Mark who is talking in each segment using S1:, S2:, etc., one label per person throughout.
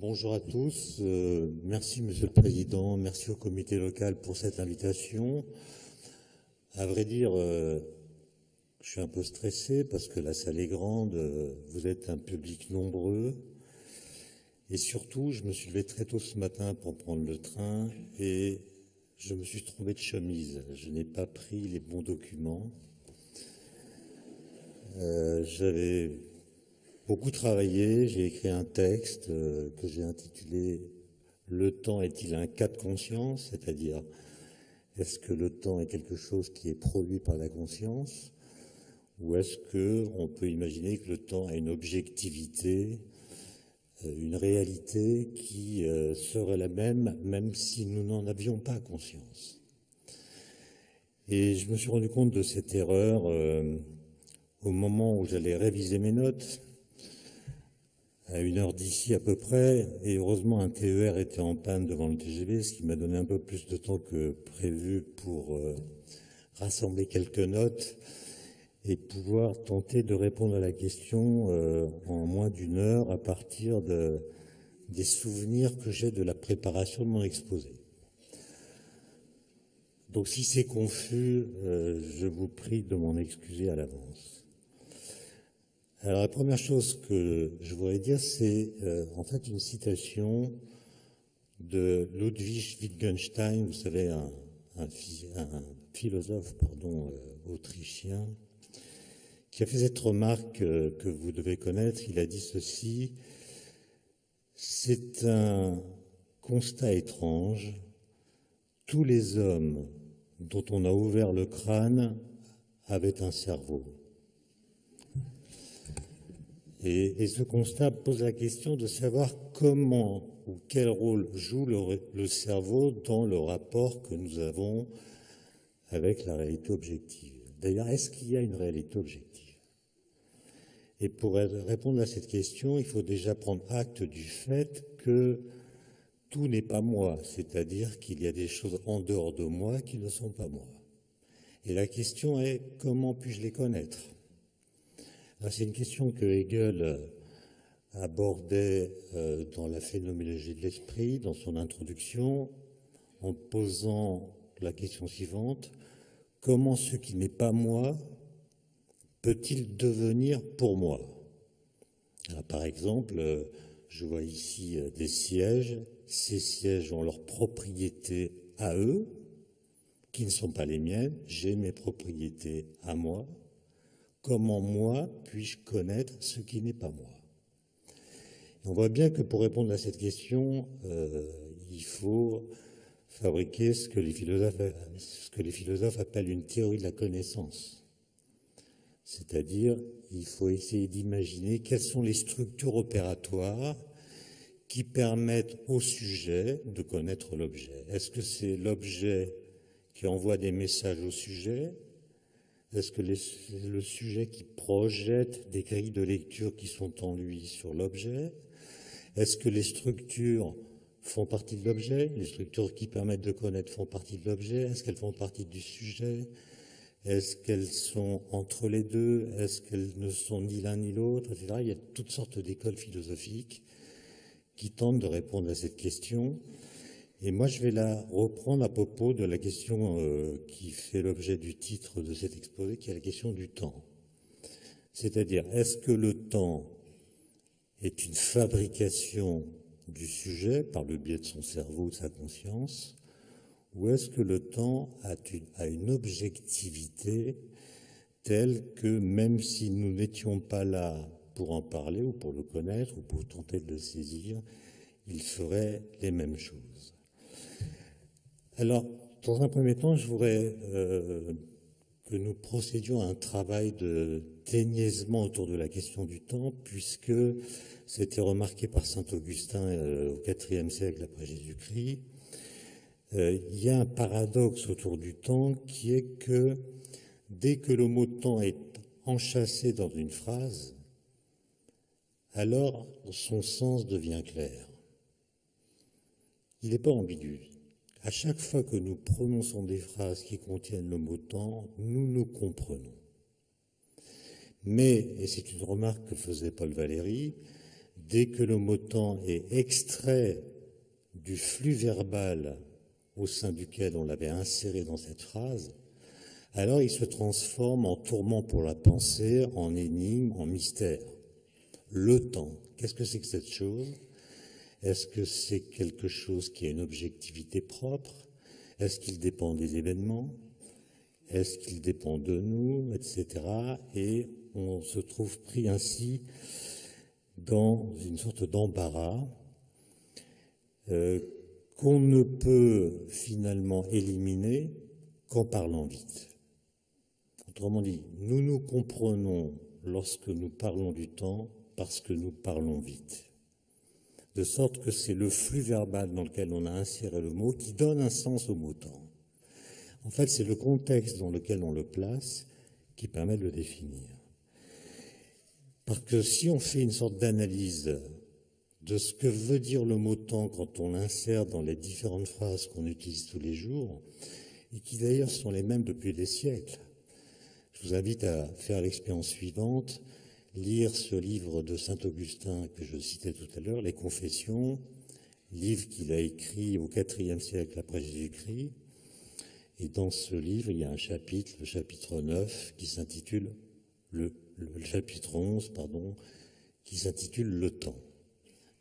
S1: Bonjour à tous. Merci, Monsieur le Président. Merci au comité local pour cette invitation. À vrai dire, je suis un peu stressé parce que la salle est grande, vous êtes un public nombreux. Et surtout, je me suis levé très tôt ce matin pour prendre le train et je me suis trompé de chemise. Je n'ai pas pris les bons documents. J'avais beaucoup travaillé, j'ai écrit un texte que j'ai intitulé « Le temps est-il un cas de conscience ?» c'est-à-dire, est-ce que le temps est quelque chose qui est produit par la conscience ou est-ce qu'on peut imaginer que le temps a une objectivité, une réalité qui serait la même si nous n'en avions pas conscience. Et je me suis rendu compte de cette erreur au moment où j'allais réviser mes notes, à 1 heure d'ici à peu près, et heureusement un TER était en panne devant le TGV, ce qui m'a donné un peu plus de temps que prévu pour rassembler quelques notes et pouvoir tenter de répondre à la question en moins d'1 heure à partir des souvenirs que j'ai de la préparation de mon exposé. Donc si c'est confus, je vous prie de m'en excuser à l'avance. Alors la première chose que je voudrais dire, c'est en fait une citation de Ludwig Wittgenstein, vous savez, un philosophe autrichien, qui a fait cette remarque que vous devez connaître. Il a dit ceci: c'est un constat étrange, tous les hommes dont on a ouvert le crâne avaient un cerveau. Et ce constat pose la question de savoir comment ou quel rôle joue le cerveau dans le rapport que nous avons avec la réalité objective. D'ailleurs, est-ce qu'il y a une réalité objective? Et pour répondre à cette question, il faut déjà prendre acte du fait que tout n'est pas moi, c'est-à-dire qu'il y a des choses en dehors de moi qui ne sont pas moi. Et la question est, comment puis-je les connaître? C'est une question que Hegel abordait dans la phénoménologie de l'esprit, dans son introduction, en posant la question suivante: comment ce qui n'est pas moi peut-il devenir pour moi? Alors, par exemple, je vois ici des sièges. Ces sièges ont leurs propriétés à eux, qui ne sont pas les miennes. J'ai mes propriétés à moi. Comment moi puis-je connaître ce qui n'est pas moi? Et on voit bien que pour répondre à cette question, il faut fabriquer ce que les philosophes appellent une théorie de la connaissance. C'est-à-dire, il faut essayer d'imaginer quelles sont les structures opératoires qui permettent au sujet de connaître l'objet. Est-ce que c'est l'objet qui envoie des messages au sujet? Est-ce que c'est le sujet qui projette des grilles de lecture qui sont en lui sur l'objet? Est-ce que les structures font partie de l'objet? Les structures qui permettent de connaître font partie de l'objet? Est-ce qu'elles font partie du sujet? Est-ce qu'elles sont entre les deux? Est-ce qu'elles ne sont ni l'un ni l'autre, etc. Il y a toutes sortes d'écoles philosophiques qui tentent de répondre à cette question. Et moi, je vais la reprendre à propos de la question qui fait l'objet du titre de cet exposé, qui est la question du temps. C'est-à-dire, est-ce que le temps est une fabrication du sujet par le biais de son cerveau, de sa conscience, ou est-ce que le temps a une objectivité telle que même si nous n'étions pas là pour en parler ou pour le connaître ou pour tenter de le saisir, il ferait les mêmes choses? Alors, dans un premier temps, je voudrais que nous procédions à un travail de déniaisement autour de la question du temps, puisque c'était remarqué par saint Augustin au IVe siècle après Jésus-Christ. Il y a un paradoxe autour du temps qui est que dès que le mot temps est enchâssé dans une phrase, alors son sens devient clair. Il n'est pas ambigu. À chaque fois que nous prononçons des phrases qui contiennent le mot temps, nous nous comprenons. Mais, et c'est une remarque que faisait Paul Valéry, dès que le mot temps est extrait du flux verbal au sein duquel on l'avait inséré dans cette phrase, alors il se transforme en tourment pour la pensée, en énigme, en mystère. Le temps, qu'est-ce que c'est que cette chose? Est-ce que c'est quelque chose qui a une objectivité propre? Est-ce qu'il dépend des événements? Est-ce qu'il dépend de nous, etc. Et on se trouve pris ainsi dans une sorte d'embarras qu'on ne peut finalement éliminer qu'en parlant vite. Autrement dit, nous nous comprenons lorsque nous parlons du temps parce que nous parlons vite. De sorte que c'est le flux verbal dans lequel on a inséré le mot qui donne un sens au mot temps. En fait, c'est le contexte dans lequel on le place qui permet de le définir. Parce que si on fait une sorte d'analyse de ce que veut dire le mot temps quand on l'insère dans les différentes phrases qu'on utilise tous les jours, et qui d'ailleurs sont les mêmes depuis des siècles, je vous invite à faire l'expérience suivante, lire ce livre de Saint-Augustin que je citais tout à l'heure, Les Confessions, livre qu'il a écrit au IVe siècle après Jésus-Christ. Et dans ce livre, il y a un chapitre, le chapitre 9, qui s'intitule, le chapitre 11, pardon, qui s'intitule Le temps.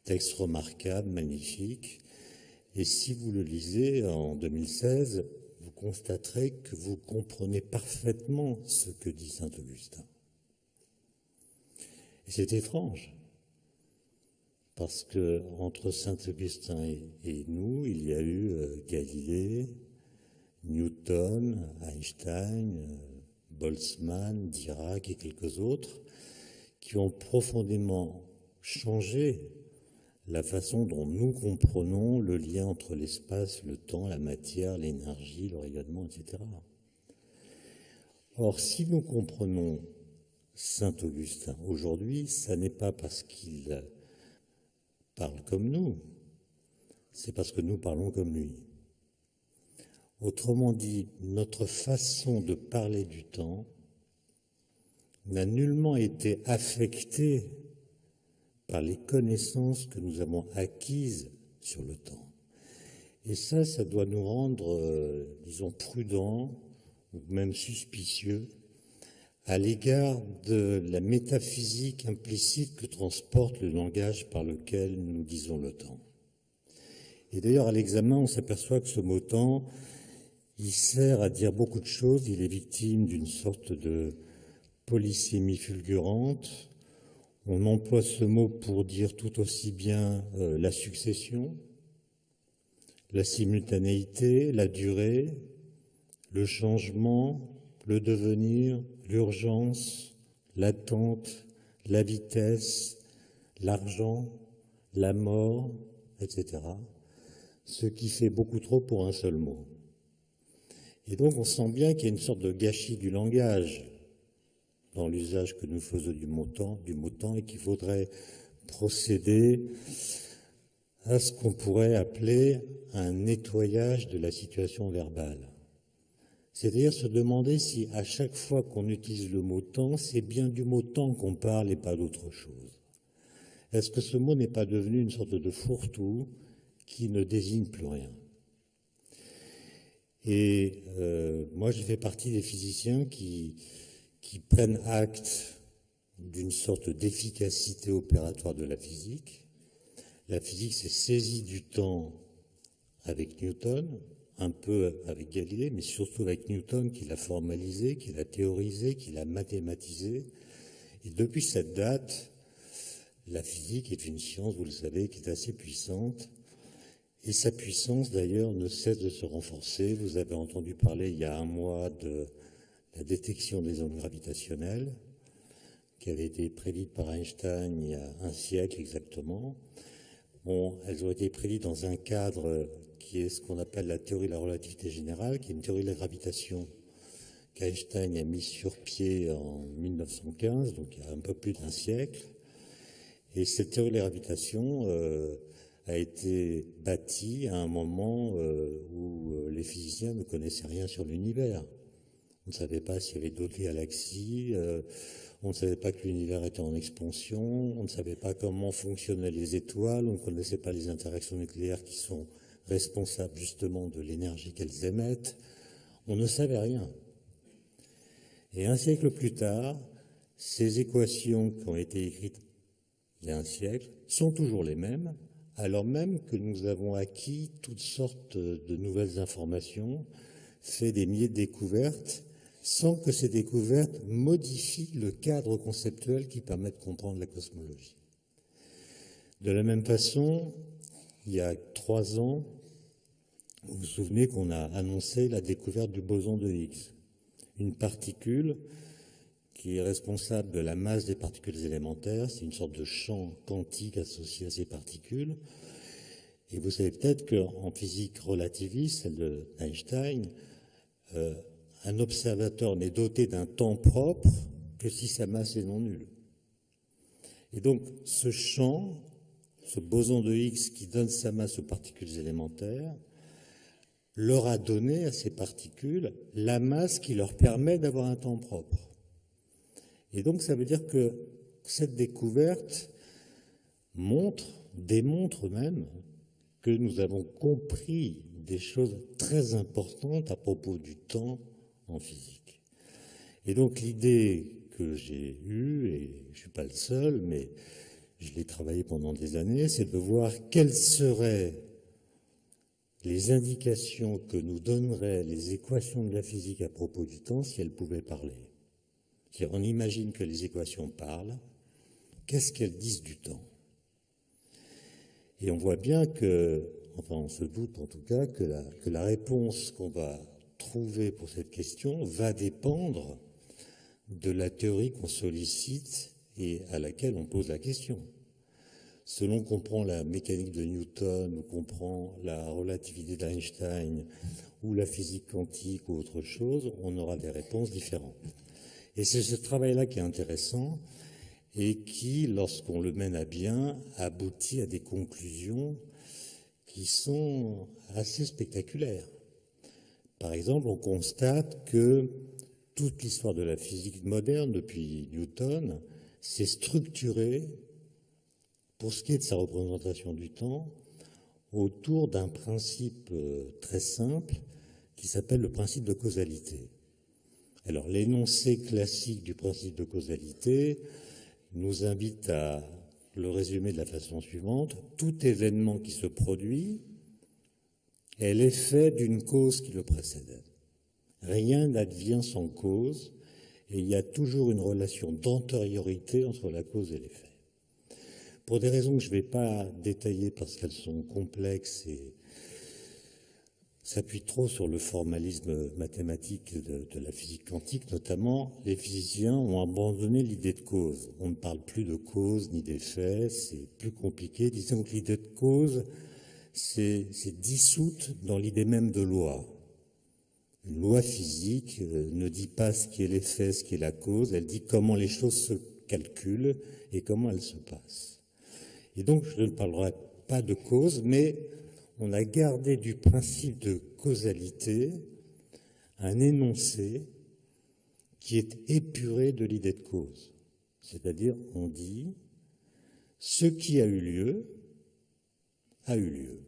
S1: Texte remarquable, magnifique. Et si vous le lisez en 2016, vous constaterez que vous comprenez parfaitement ce que dit Saint-Augustin. Et c'est étrange, parce que entre Saint-Augustin et nous, il y a eu Galilée, Newton, Einstein, Boltzmann, Dirac et quelques autres, qui ont profondément changé la façon dont nous comprenons le lien entre l'espace, le temps, la matière, l'énergie, le rayonnement, etc. Or, si nous comprenons Saint-Augustin aujourd'hui, ça n'est pas parce qu'il parle comme nous, c'est parce que nous parlons comme lui. Autrement dit, notre façon de parler du temps n'a nullement été affectée par les connaissances que nous avons acquises sur le temps. Et ça doit nous rendre, disons, prudents ou même suspicieux à l'égard de la métaphysique implicite que transporte le langage par lequel nous disons le temps. Et d'ailleurs, à l'examen, on s'aperçoit que ce mot temps, il sert à dire beaucoup de choses, il est victime d'une sorte de polysémie fulgurante. On emploie ce mot pour dire tout aussi bien la succession, la simultanéité, la durée, le changement, le devenir, l'urgence, l'attente, la vitesse, l'argent, la mort, etc. Ce qui fait beaucoup trop pour un seul mot. Et donc on sent bien qu'il y a une sorte de gâchis du langage dans l'usage que nous faisons du mot temps, et qu'il faudrait procéder à ce qu'on pourrait appeler un nettoyage de la situation verbale. C'est-à-dire se demander si à chaque fois qu'on utilise le mot temps, c'est bien du mot temps qu'on parle et pas d'autre chose. Est-ce que ce mot n'est pas devenu une sorte de fourre-tout qui ne désigne plus rien? Et moi, je fais partie des physiciens qui prennent acte d'une sorte d'efficacité opératoire de la physique. La physique s'est saisie du temps avec Newton, un peu avec Galilée, mais surtout avec Newton qui l'a formalisé, qui l'a théorisé, qui l'a mathématisé. Et depuis cette date, la physique est une science, vous le savez, qui est assez puissante. Et sa puissance, d'ailleurs, ne cesse de se renforcer. Vous avez entendu parler il y a un mois de la détection des ondes gravitationnelles, qui avait été prédite par Einstein il y a un siècle exactement. Bon, elles ont été prédites dans un cadre qui est ce qu'on appelle la théorie de la relativité générale, qui est une théorie de la gravitation qu'Einstein a mise sur pied en 1915, donc il y a un peu plus d'un siècle. Et cette théorie de la gravitation a été bâtie à un moment où les physiciens ne connaissaient rien sur l'univers. On ne savait pas s'il y avait d'autres galaxies, on ne savait pas que l'univers était en expansion, on ne savait pas comment fonctionnaient les étoiles, on ne connaissait pas les interactions nucléaires qui sont responsables justement de l'énergie qu'elles émettent. On ne savait rien. Et un siècle plus tard, ces équations qui ont été écrites il y a un siècle sont toujours les mêmes, alors même que nous avons acquis toutes sortes de nouvelles informations, fait des milliers de découvertes, sans que ces découvertes modifient le cadre conceptuel qui permet de comprendre la cosmologie. De la même façon, il y a 3 ans, vous vous souvenez qu'on a annoncé la découverte du boson de Higgs, une particule qui est responsable de la masse des particules élémentaires. C'est une sorte de champ quantique associé à ces particules. Et vous savez peut-être qu'en physique relativiste, celle d'Einstein, un observateur n'est doté d'un temps propre que si sa masse est non nulle. Et donc, ce champ, ce boson de Higgs qui donne sa masse aux particules élémentaires, leur a donné à ces particules la masse qui leur permet d'avoir un temps propre. Et donc, ça veut dire que cette découverte démontre même que nous avons compris des choses très importantes à propos du temps en physique. Et donc l'idée que j'ai eue, et je ne suis pas le seul, mais je l'ai travaillé pendant des années, c'est de voir quelles seraient les indications que nous donneraient les équations de la physique à propos du temps si elles pouvaient parler. On imagine que les équations parlent, qu'est-ce qu'elles disent du temps? Et on voit bien que, enfin on se doute en tout cas, que la réponse qu'on va trouver pour cette question va dépendre de la théorie qu'on sollicite et à laquelle on pose la question. Selon qu'on prend la mécanique de Newton ou qu'on prend la relativité d'Einstein ou la physique quantique ou autre chose, on aura des réponses différentes. Et c'est ce travail-là qui est intéressant et qui, lorsqu'on le mène à bien, aboutit à des conclusions qui sont assez spectaculaires. Par exemple, on constate que toute l'histoire de la physique moderne, depuis Newton, s'est structurée, pour ce qui est de sa représentation du temps, autour d'un principe très simple qui s'appelle le principe de causalité. Alors, l'énoncé classique du principe de causalité nous invite à le résumer de la façon suivante. Tout événement qui se produit est l'effet d'une cause qui le précédait. Rien n'advient sans cause, et il y a toujours une relation d'antériorité entre la cause et l'effet. Pour des raisons que je ne vais pas détailler parce qu'elles sont complexes et s'appuient trop sur le formalisme mathématique de la physique quantique notamment, les physiciens ont abandonné l'idée de cause. On ne parle plus de cause ni d'effet, c'est plus compliqué. Disons que l'idée de cause, c'est dissoute dans l'idée même de loi. Une loi physique ne dit pas ce qui est l'effet, ce qui est la cause, elle dit comment les choses se calculent et comment elles se passent. Et donc, je ne parlerai pas de cause, mais on a gardé du principe de causalité un énoncé qui est épuré de l'idée de cause. C'est-à-dire, on dit, ce qui a eu lieu, a eu lieu.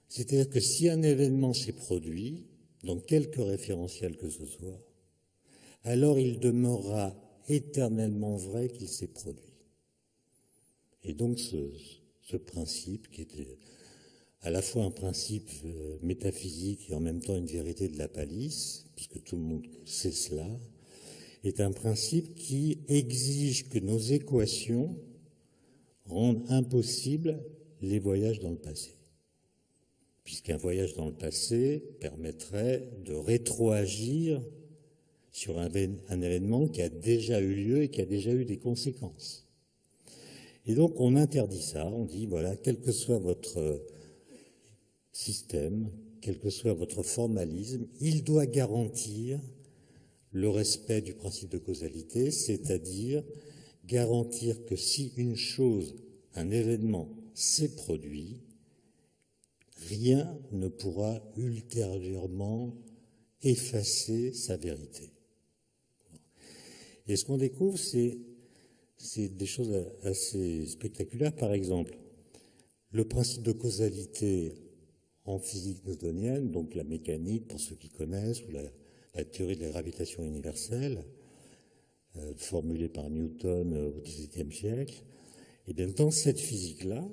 S1: C'est-à-dire que si un événement s'est produit, dans quelque référentiel que ce soit, alors il demeurera éternellement vrai qu'il s'est produit. Et donc ce principe, qui était à la fois un principe métaphysique et en même temps une vérité de la palisse, puisque tout le monde sait cela, est un principe qui exige que nos équations rendent impossible les voyages dans le passé. Puisqu'un voyage dans le passé permettrait de rétroagir sur un événement qui a déjà eu lieu et qui a déjà eu des conséquences. Et donc on interdit ça, on dit voilà, quel que soit votre système, quel que soit votre formalisme, il doit garantir le respect du principe de causalité, c'est-à-dire garantir que si une chose, un événement s'est produit, rien ne pourra ultérieurement effacer sa vérité. Et ce qu'on découvre, c'est des choses assez spectaculaires. Par exemple, le principe de causalité en physique newtonienne, donc la mécanique, pour ceux qui connaissent, ou la théorie de la gravitation universelle, formulée par Newton au XVIIe siècle, et bien dans cette physique-là,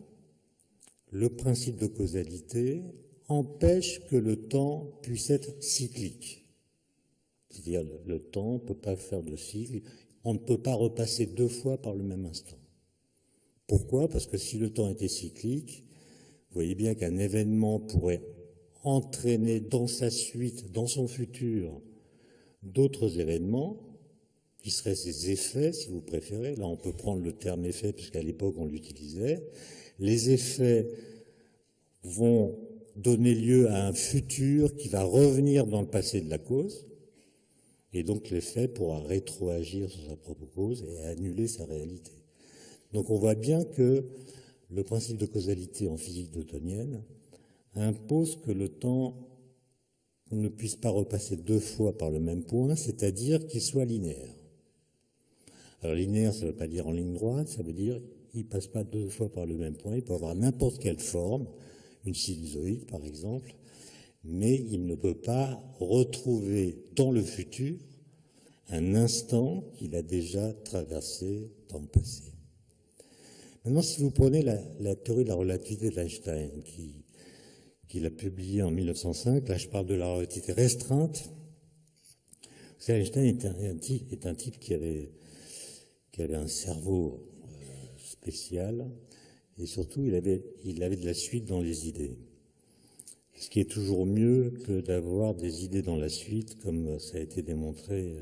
S1: le principe de causalité empêche que le temps puisse être cyclique. C'est-à-dire le temps ne peut pas faire de cycle, on ne peut pas repasser 2 fois par le même instant. Pourquoi? Parce que si le temps était cyclique, vous voyez bien qu'un événement pourrait entraîner dans sa suite, dans son futur, d'autres événements, qui seraient ses effets, si vous préférez. Là, on peut prendre le terme effet, puisqu'à l'époque, on l'utilisait. Les effets vont donner lieu à un futur qui va revenir dans le passé de la cause, et donc l'effet pourra rétroagir sur sa propre cause et annuler sa réalité. Donc on voit bien que le principe de causalité en physique newtonienne impose que le temps ne puisse pas repasser 2 fois par le même point, c'est-à-dire qu'il soit linéaire. Alors linéaire, ça ne veut pas dire en ligne droite, ça veut dire qu'il ne passe pas 2 fois par le même point, il peut avoir n'importe quelle forme, une sinusoïde par exemple, mais il ne peut pas retrouver dans le futur un instant qu'il a déjà traversé dans le passé. Maintenant, si vous prenez la théorie de la relativité d'Einstein, qu'il a publiée en 1905, là je parle de la relativité restreinte. Einstein est un type qui avait un cerveau spécial, et surtout il avait de la suite dans les idées. Ce qui est toujours mieux que d'avoir des idées dans la suite, comme ça a été démontré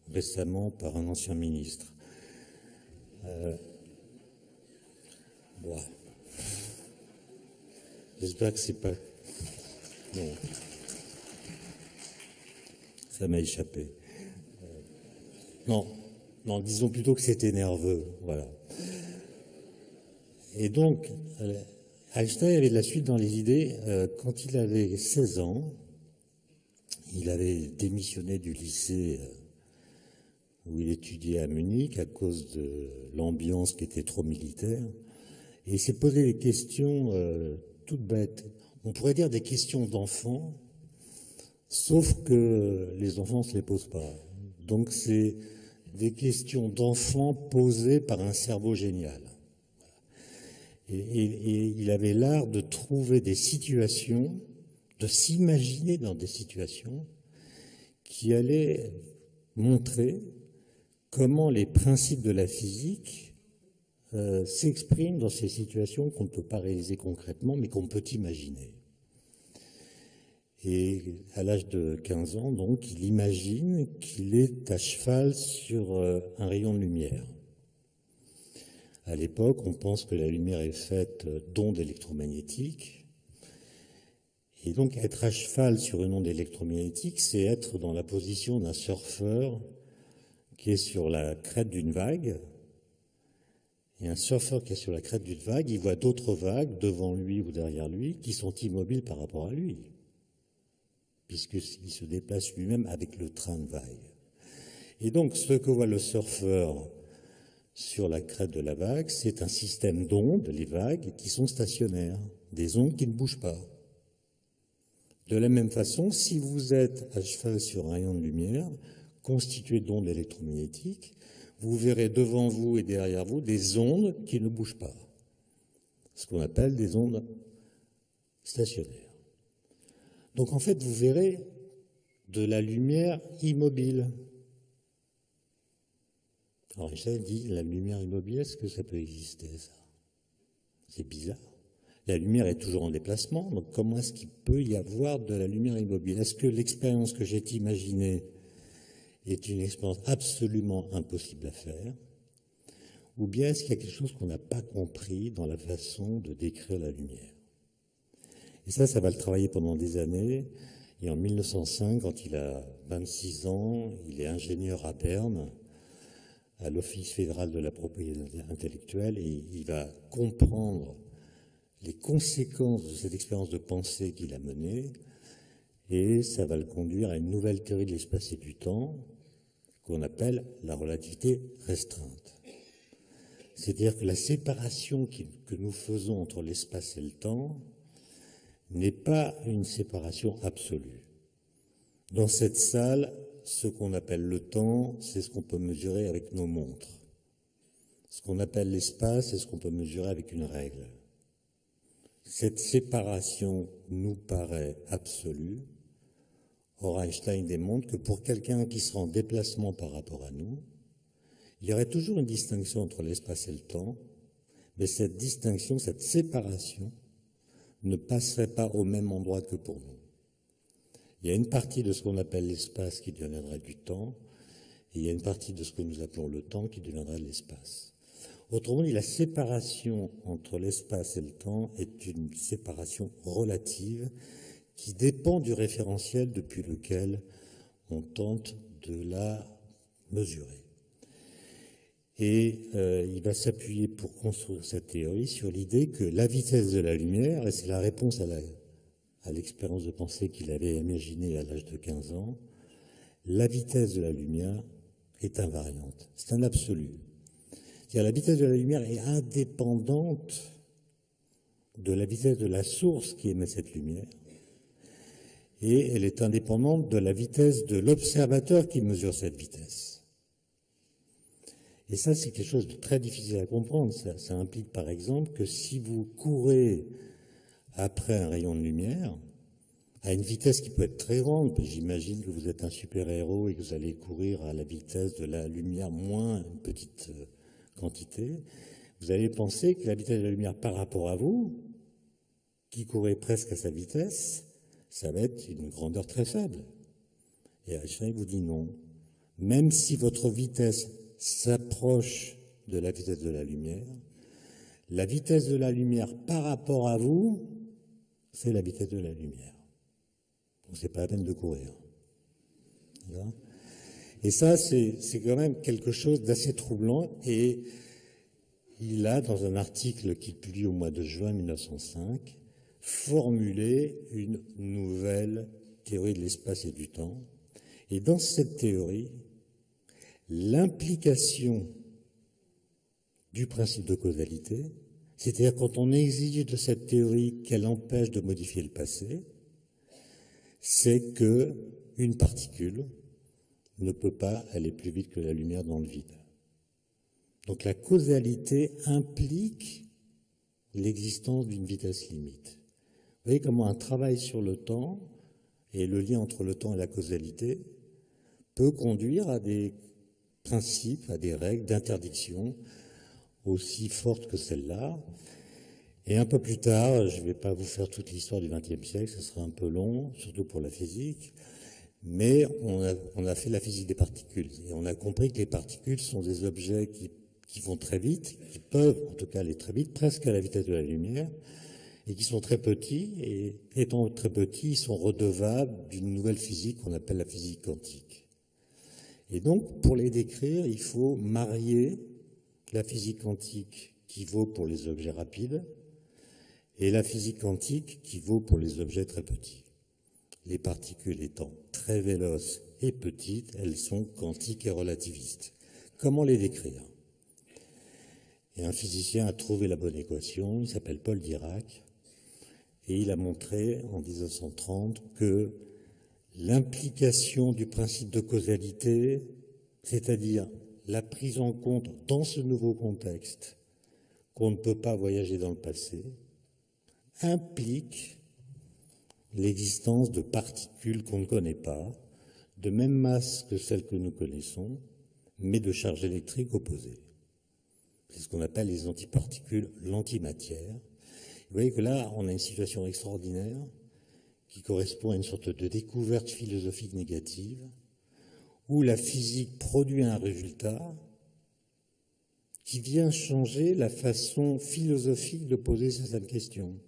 S1: récemment par un ancien ministre. Bon. J'espère que c'est pas... Non. Ça m'a échappé. Non, disons plutôt que c'était nerveux, voilà. Et donc, Einstein avait de la suite dans les idées. Quand il avait 16 ans, il avait démissionné du lycée où il étudiait à Munich à cause de l'ambiance qui était trop militaire. Et il s'est posé des questions toutes bêtes. On pourrait dire des questions d'enfants, sauf que les enfants ne se les posent pas. Donc c'est des questions d'enfants posées par un cerveau génial. Et il avait l'art de trouver des situations, de s'imaginer dans des situations qui allaient montrer comment les principes de la physique s'expriment dans ces situations qu'on ne peut pas réaliser concrètement, mais qu'on peut imaginer. Et à l'âge de 15 ans, donc, il imagine qu'il est à cheval sur un rayon de lumière. À l'époque, on pense que la lumière est faite d'ondes électromagnétiques. Et donc, être à cheval sur une onde électromagnétique, c'est être dans la position d'un surfeur qui est sur la crête d'une vague. Et un surfeur qui est sur la crête d'une vague, il voit d'autres vagues devant lui ou derrière lui qui sont immobiles par rapport à lui, puisqu'il se déplace lui-même avec le train de vague. Et donc, ce que voit le surfeur sur la crête de la vague, c'est un système d'ondes, les vagues, qui sont stationnaires, des ondes qui ne bougent pas. De la même façon, si vous êtes à cheval sur un rayon de lumière, constitué d'ondes électromagnétiques, vous verrez devant vous et derrière vous des ondes qui ne bougent pas, ce qu'on appelle des ondes stationnaires. Donc en fait, vous verrez de la lumière immobile. Alors Einstein dit, la lumière immobile, est-ce que ça peut exister, ça? C'est bizarre. La lumière est toujours en déplacement, donc comment est-ce qu'il peut y avoir de la lumière immobile? Est-ce que l'expérience que j'ai imaginée est une expérience absolument impossible à faire, ou bien est-ce qu'il y a quelque chose qu'on n'a pas compris dans la façon de décrire la lumière? Et ça va le travailler pendant des années, et en 1905, quand il a 26 ans, il est ingénieur à Berne, à l'Office fédéral de la propriété intellectuelle, et il va comprendre les conséquences de cette expérience de pensée qu'il a menée, Et ça va le conduire à une nouvelle théorie de l'espace et du temps qu'on appelle la relativité restreinte. C'est-à-dire que la séparation que nous faisons entre l'espace et le temps n'est pas une séparation absolue. Dans cette salle, ce qu'on appelle le temps, c'est ce qu'on peut mesurer avec nos montres. Ce qu'on appelle l'espace, c'est ce qu'on peut mesurer avec une règle. Cette séparation nous paraît absolue. Or, Einstein démontre que pour quelqu'un qui sera en déplacement par rapport à nous, il y aurait toujours une distinction entre l'espace et le temps, mais cette distinction, cette séparation, ne passerait pas au même endroit que pour nous. Il y a une partie de ce qu'on appelle l'espace qui deviendrait du temps, et il y a une partie de ce que nous appelons le temps qui deviendrait l'espace. Autrement dit, la séparation entre l'espace et le temps est une séparation relative qui dépend du référentiel depuis lequel on tente de la mesurer. Et il va s'appuyer pour construire cette théorie sur l'idée que la vitesse de la lumière, et c'est la réponse à l'expérience de pensée qu'il avait imaginée à l'âge de 15 ans, la vitesse de la lumière est invariante. C'est un absolu. C'est-à-dire la vitesse de la lumière est indépendante de la vitesse de la source qui émet cette lumière, et elle est indépendante de la vitesse de l'observateur qui mesure cette vitesse. Et ça, c'est quelque chose de très difficile à comprendre. Ça implique, par exemple, que si vous courez après un rayon de lumière, à une vitesse qui peut être très grande, j'imagine que vous êtes un super-héros et que vous allez courir à la vitesse de la lumière moins une petite quantité, vous allez penser que la vitesse de la lumière par rapport à vous, qui courez presque à sa vitesse, ça va être une grandeur très faible. Et Einstein vous dit non. Même si votre vitesse s'approche de la vitesse de la lumière par rapport à vous, c'est la vitesse de la lumière. Donc c'est pas la peine de courir. Et ça, c'est quand même quelque chose d'assez troublant. Et il a, dans un article qu'il publie au mois de juin 1905, formulé une nouvelle théorie de l'espace et du temps. Et dans cette théorie, l'implication du principe de causalité, c'est-à-dire quand on exige de cette théorie qu'elle empêche de modifier le passé, c'est que une particule ne peut pas aller plus vite que la lumière dans le vide. Donc la causalité implique l'existence d'une vitesse limite. Vous voyez comment un travail sur le temps et le lien entre le temps et la causalité peut conduire à des principes, à des règles d'interdiction aussi fortes que celle-là. Et un peu plus tard, je ne vais pas vous faire toute l'histoire du XXe siècle, ce sera un peu long, surtout pour la physique, mais on a fait la physique des particules. Et on a compris que les particules sont des objets qui vont très vite, qui peuvent en tout cas aller très vite, presque à la vitesse de la lumière, et qui sont très petits, et étant très petits, ils sont redevables d'une nouvelle physique qu'on appelle la physique quantique. Et donc, pour les décrire, il faut marier la physique quantique qui vaut pour les objets rapides et la physique quantique qui vaut pour les objets très petits. Les particules étant très véloces et petites, elles sont quantiques et relativistes. Comment les décrire? Et un physicien a trouvé la bonne équation, il s'appelle Paul Dirac, et il a montré en 1930 que l'implication du principe de causalité, c'est-à-dire la prise en compte dans ce nouveau contexte qu'on ne peut pas voyager dans le passé, implique l'existence de particules qu'on ne connaît pas, de même masse que celles que nous connaissons, mais de charges électriques opposées. C'est ce qu'on appelle les antiparticules, l'antimatière. Vous voyez que là, on a une situation extraordinaire qui correspond à une sorte de découverte philosophique négative, où la physique produit un résultat qui vient changer la façon philosophique de poser certaines questions.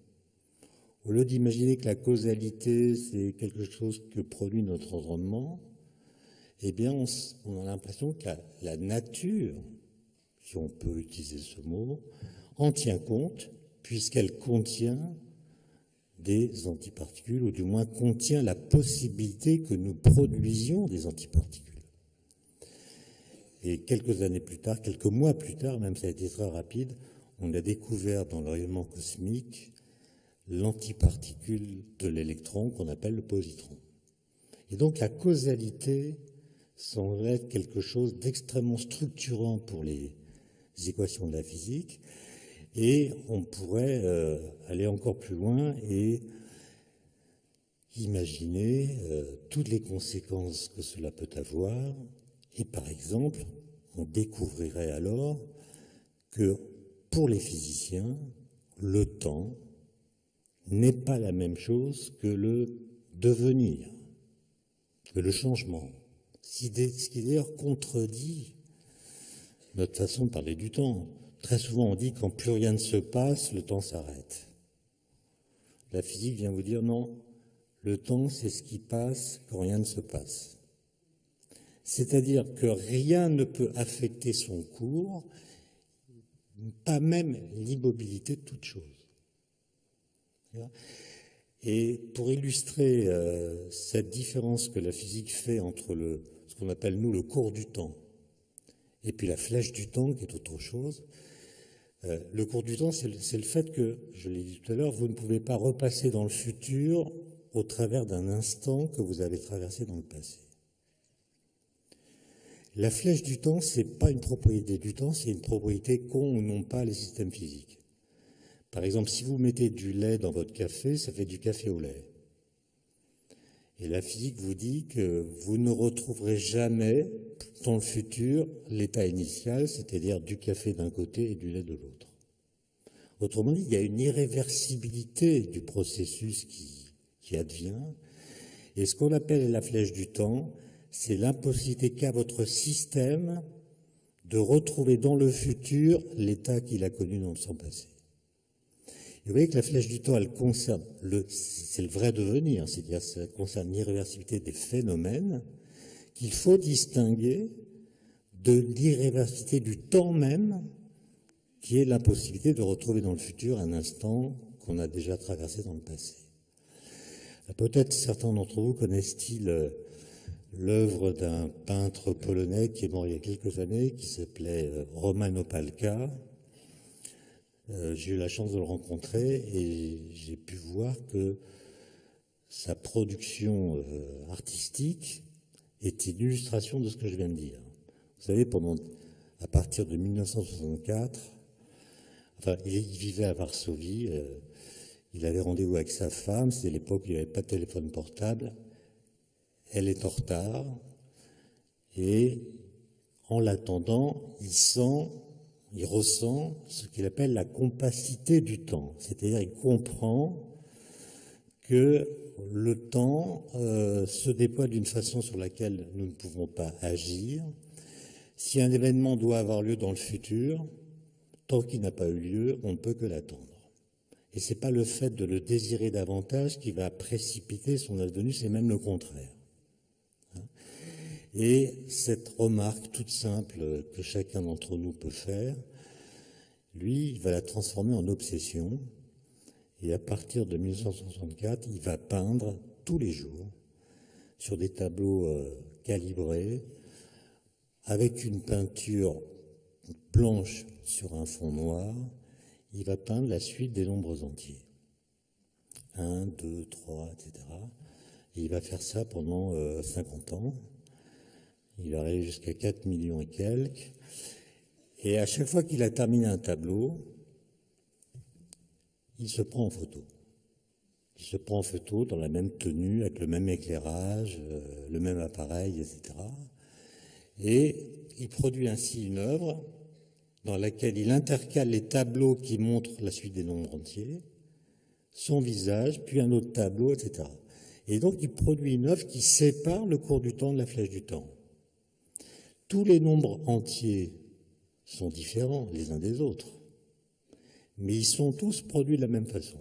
S1: Au lieu d'imaginer que la causalité, c'est quelque chose que produit notre environnement, eh bien, on a l'impression que la nature, si on peut utiliser ce mot, en tient compte, puisqu'elle contient des antiparticules, ou du moins contient la possibilité que nous produisions des antiparticules. Et quelques années plus tard, quelques mois plus tard, même ça a été très rapide, on a découvert dans le rayonnement cosmique l'antiparticule de l'électron qu'on appelle le positron. Et donc la causalité semble être quelque chose d'extrêmement structurant pour les équations de la physique, et on pourrait aller encore plus loin et imaginer toutes les conséquences que cela peut avoir. Et par exemple, on découvrirait alors que pour les physiciens, le temps n'est pas la même chose que le devenir, que le changement. Ce qui d'ailleurs contredit notre façon de parler du temps. Très souvent on dit quand plus rien ne se passe, le temps s'arrête. La physique vient vous dire non, le temps c'est ce qui passe quand rien ne se passe. C'est-à-dire que rien ne peut affecter son cours, pas même l'immobilité de toute chose. Et pour illustrer cette différence que la physique fait entre ce qu'on appelle nous le cours du temps et puis la flèche du temps qui est autre chose, le cours du temps c'est le fait que, je l'ai dit tout à l'heure, vous ne pouvez pas repasser dans le futur au travers d'un instant que vous avez traversé dans le passé. La flèche du temps, c'est pas une propriété du temps, c'est une propriété qu'ont ou n'ont pas les systèmes physiques. Par exemple, si vous mettez du lait dans votre café, ça fait du café au lait. Et la physique vous dit que vous ne retrouverez jamais dans le futur l'état initial, c'est-à-dire du café d'un côté et du lait de l'autre. Autrement dit, il y a une irréversibilité du processus qui advient. Et ce qu'on appelle la flèche du temps, c'est l'impossibilité qu'a votre système de retrouver dans le futur l'état qu'il a connu dans son passé. Et vous voyez que la flèche du temps, elle concerne, c'est le vrai devenir, c'est-à-dire ça concerne l'irréversibilité des phénomènes qu'il faut distinguer de l'irréversibilité du temps même, qui est l'impossibilité de retrouver dans le futur un instant qu'on a déjà traversé dans le passé. Peut-être certains d'entre vous connaissent-ils l'œuvre d'un peintre polonais qui est mort il y a quelques années, qui s'appelait Roman Opalka. J'ai eu la chance de le rencontrer et j'ai pu voir que sa production artistique est une illustration de ce que je viens de dire. Vous savez, à partir de 1964, il vivait à Varsovie, il avait rendez-vous avec sa femme, c'était l'époque où il n'y avait pas de téléphone portable. Elle est en retard et en l'attendant, il ressent ce qu'il appelle la compacité du temps. C'est-à-dire il comprend que le temps se déploie d'une façon sur laquelle nous ne pouvons pas agir. Si un événement doit avoir lieu dans le futur, tant qu'il n'a pas eu lieu, on ne peut que l'attendre. Et ce n'est pas le fait de le désirer davantage qui va précipiter son advenu, c'est même le contraire. Et cette remarque toute simple que chacun d'entre nous peut faire, lui, il va la transformer en obsession. Et à partir de 1964, il va peindre tous les jours sur des tableaux calibrés, avec une peinture blanche sur un fond noir. Il va peindre la suite des nombres entiers. 1, 2, 3, etc. Et il va faire ça pendant 50 ans. Il va arriver jusqu'à 4 millions et quelques. Et à chaque fois qu'il a terminé un tableau, il se prend en photo. Il se prend en photo dans la même tenue, avec le même éclairage, le même appareil, etc. Et il produit ainsi une œuvre dans laquelle il intercale les tableaux qui montrent la suite des nombres entiers, son visage, puis un autre tableau, etc. Et donc il produit une œuvre qui sépare le cours du temps de la flèche du temps. Tous les nombres entiers sont différents les uns des autres, mais ils sont tous produits de la même façon,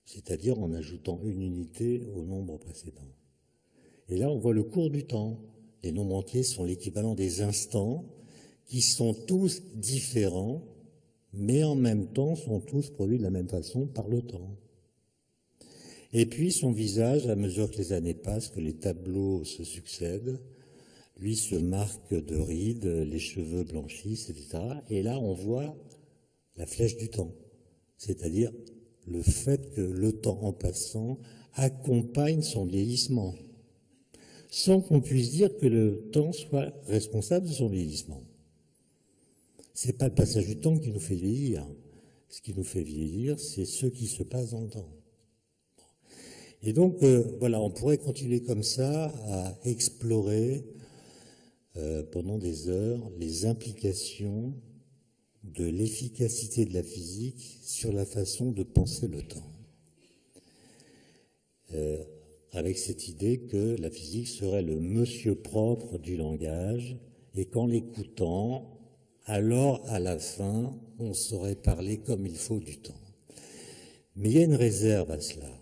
S1: c'est-à-dire en ajoutant une unité au nombre précédent. Et là, on voit le cours du temps. Les nombres entiers sont l'équivalent des instants, qui sont tous différents, mais en même temps sont tous produits de la même façon par le temps. Et puis son visage, à mesure que les années passent, que les tableaux se succèdent, lui se marque de rides, les cheveux blanchissent, etc. Et là, on voit la flèche du temps, c'est-à-dire le fait que le temps en passant accompagne son vieillissement, sans qu'on puisse dire que le temps soit responsable de son vieillissement. C'est pas le passage du temps qui nous fait vieillir. Ce qui nous fait vieillir, c'est ce qui se passe dans le temps. Et donc, voilà, on pourrait continuer comme ça à explorer pendant des heures les implications de l'efficacité de la physique sur la façon de penser le temps. Avec cette idée que la physique serait le monsieur propre du langage et qu'en l'écoutant, alors à la fin, on saurait parler comme il faut du temps. Mais il y a une réserve à cela.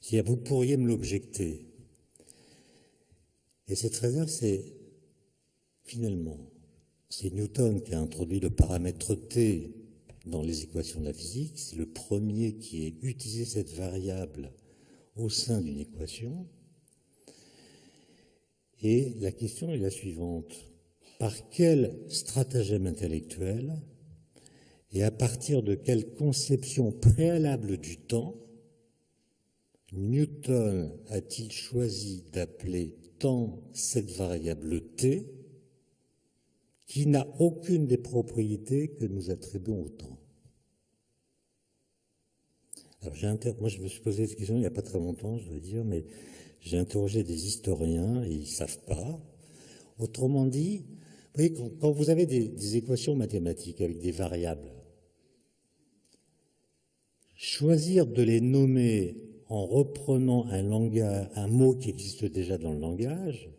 S1: C'est-à-dire, vous pourriez me l'objecter. Et cette réserve, c'est finalement, c'est Newton qui a introduit le paramètre T dans les équations de la physique. C'est le premier qui ait utilisé cette variable au sein d'une équation. Et la question est la suivante. Par quel stratagème intellectuel et à partir de quelle conception préalable du temps Newton a-t-il choisi d'appeler temps cette variable t qui n'a aucune des propriétés que nous attribuons au temps? Alors moi je me suis posé cette question il n'y a pas très longtemps, je dois dire, mais j'ai interrogé des historiens et ils ne savent pas. Autrement dit, vous voyez, quand vous avez des équations mathématiques avec des variables, choisir de les nommer en reprenant un mot qui existe déjà dans le langage,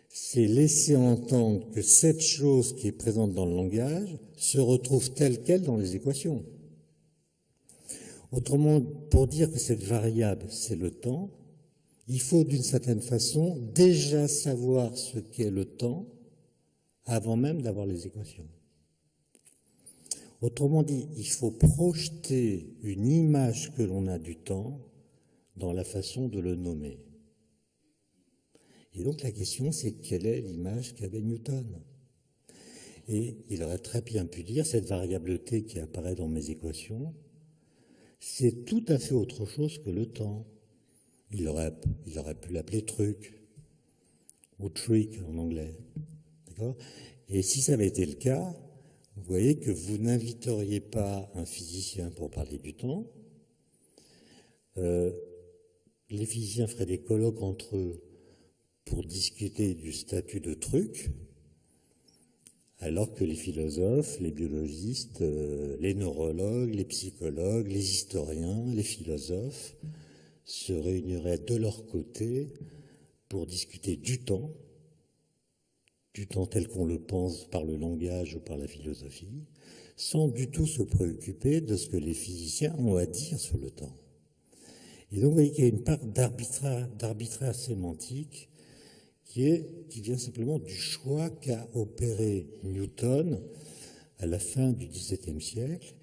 S1: c'est laisser entendre que cette chose qui est présente dans le langage se retrouve telle qu'elle dans les équations. Autrement, pour dire que cette variable, c'est le temps, il faut d'une certaine façon déjà savoir ce qu'est le temps avant même d'avoir les équations. Autrement dit, il faut projeter une image que l'on a du temps dans la façon de le nommer. Et donc la question, c'est quelle est l'image qu'avait Newton? Et il aurait très bien pu dire, cette variable t qui apparaît dans mes équations, c'est tout à fait autre chose que le temps. Il aurait pu l'appeler truc, ou trick en anglais. D'accord? Et si ça avait été le cas, vous voyez que vous n'inviteriez pas un physicien pour parler du temps. Les physiciens feraient des colloques entre eux pour discuter du statut de truc, alors que les philosophes, les biologistes, les neurologues, les psychologues, les historiens, les philosophes se réuniraient de leur côté pour discuter du temps tel qu'on le pense par le langage ou par la philosophie, sans du tout se préoccuper de ce que les physiciens ont à dire sur le temps. Et donc, vous voyez qu'il y a une part d'arbitraire sémantique qui vient simplement du choix qu'a opéré Newton à la fin du XVIIe siècle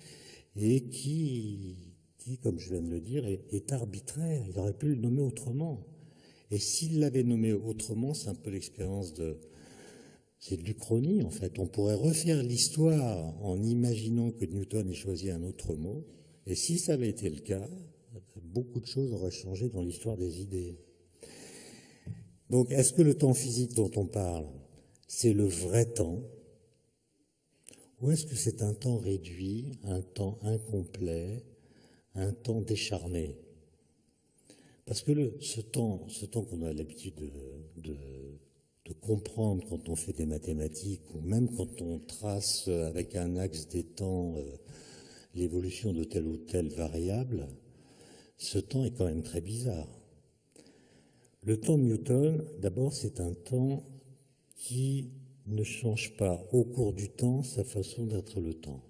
S1: et qui, comme je viens de le dire, est arbitraire. Il aurait pu le nommer autrement. Et s'il l'avait nommé autrement, c'est un peu l'expérience c'est de l'Uchronie, en fait. On pourrait refaire l'histoire en imaginant que Newton ait choisi un autre mot. Et si ça avait été le cas, beaucoup de choses auraient changé dans l'histoire des idées. Donc, est-ce que le temps physique dont on parle, c'est le vrai temps? Ou est-ce que c'est un temps réduit, un temps incomplet, un temps décharné? Parce que ce temps qu'on a l'habitude de comprendre quand on fait des mathématiques, ou même quand on trace avec un axe des temps l'évolution de telle ou telle variable, ce temps est quand même très bizarre. Le temps de Newton, d'abord, c'est un temps qui ne change pas au cours du temps sa façon d'être le temps.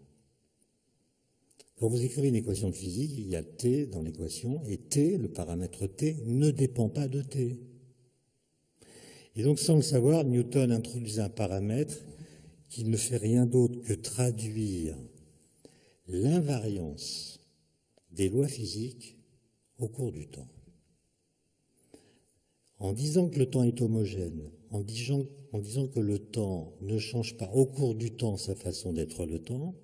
S1: Quand vous écrivez une équation de physique, il y a t dans l'équation, et t, le paramètre t, ne dépend pas de t. Et donc, sans le savoir, Newton introduisait un paramètre qui ne fait rien d'autre que traduire l'invariance des lois physiques au cours du temps. En disant que le temps est homogène, en disant que le temps ne change pas au cours du temps sa façon d'être le temps,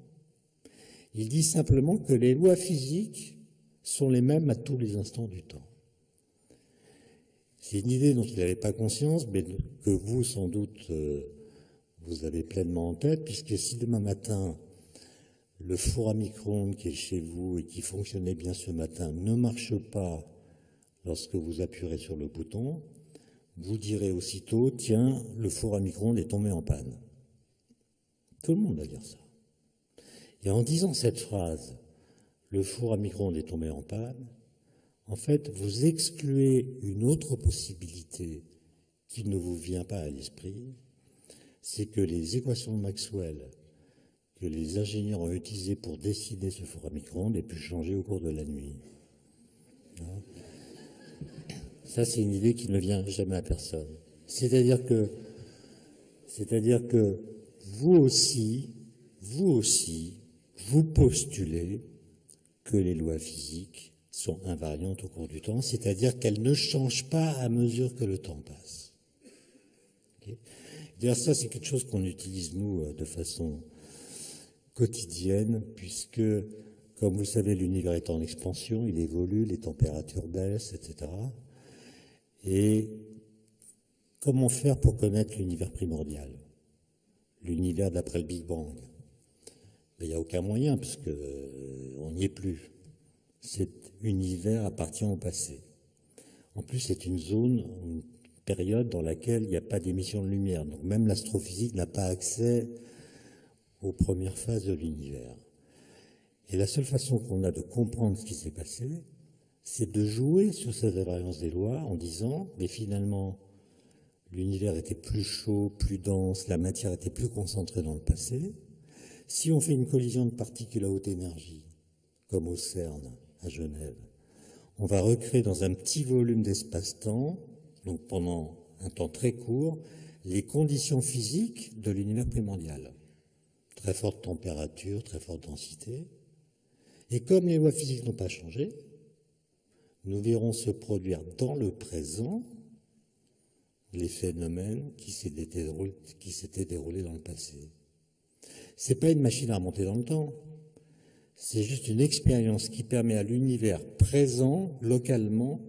S1: il dit simplement que les lois physiques sont les mêmes à tous les instants du temps. C'est une idée dont il n'avait pas conscience, mais que vous, sans doute, vous avez pleinement en tête, puisque si demain matin, le four à micro-ondes qui est chez vous et qui fonctionnait bien ce matin ne marche pas lorsque vous appuierez sur le bouton, vous direz aussitôt, tiens, le four à micro-ondes est tombé en panne. Tout le monde va dire ça. Et en disant cette phrase, le four à micro-ondes est tombé en panne, en fait, vous excluez une autre possibilité qui ne vous vient pas à l'esprit, c'est que les équations de Maxwell que les ingénieurs ont utilisées pour dessiner ce four à micro-ondes aient pu changer au cours de la nuit. Ça, c'est une idée qui ne vient jamais à personne. C'est-à-dire que vous aussi, vous postulez que les lois physiques sont invariantes au cours du temps, c'est-à-dire qu'elles ne changent pas à mesure que le temps passe. Okay. D'ailleurs, ça, c'est quelque chose qu'on utilise, nous, de façon quotidienne, puisque, comme vous le savez, l'univers est en expansion, il évolue, les températures baissent, etc. Et comment faire pour connaître l'univers primordial, l'univers d'après le Big Bang? Il n'y a aucun moyen, parce qu'on n'y est plus. Cet univers appartient au passé. En plus, c'est une zone, une période dans laquelle il n'y a pas d'émission de lumière. Donc même l'astrophysique n'a pas accès aux premières phases de l'univers. Et la seule façon qu'on a de comprendre ce qui s'est passé, c'est de jouer sur cette invariance des lois en disant, mais finalement, l'univers était plus chaud, plus dense, la matière était plus concentrée dans le passé. Si on fait une collision de particules à haute énergie, comme au CERN, à Genève, on va recréer dans un petit volume d'espace-temps, donc pendant un temps très court, les conditions physiques de l'univers primordial. Très forte température, très forte densité. Et comme les lois physiques n'ont pas changé, nous verrons se produire dans le présent les phénomènes qui s'étaient déroulés dans le passé. C'est pas une machine à remonter dans le temps. C'est juste une expérience qui permet à l'univers présent, localement,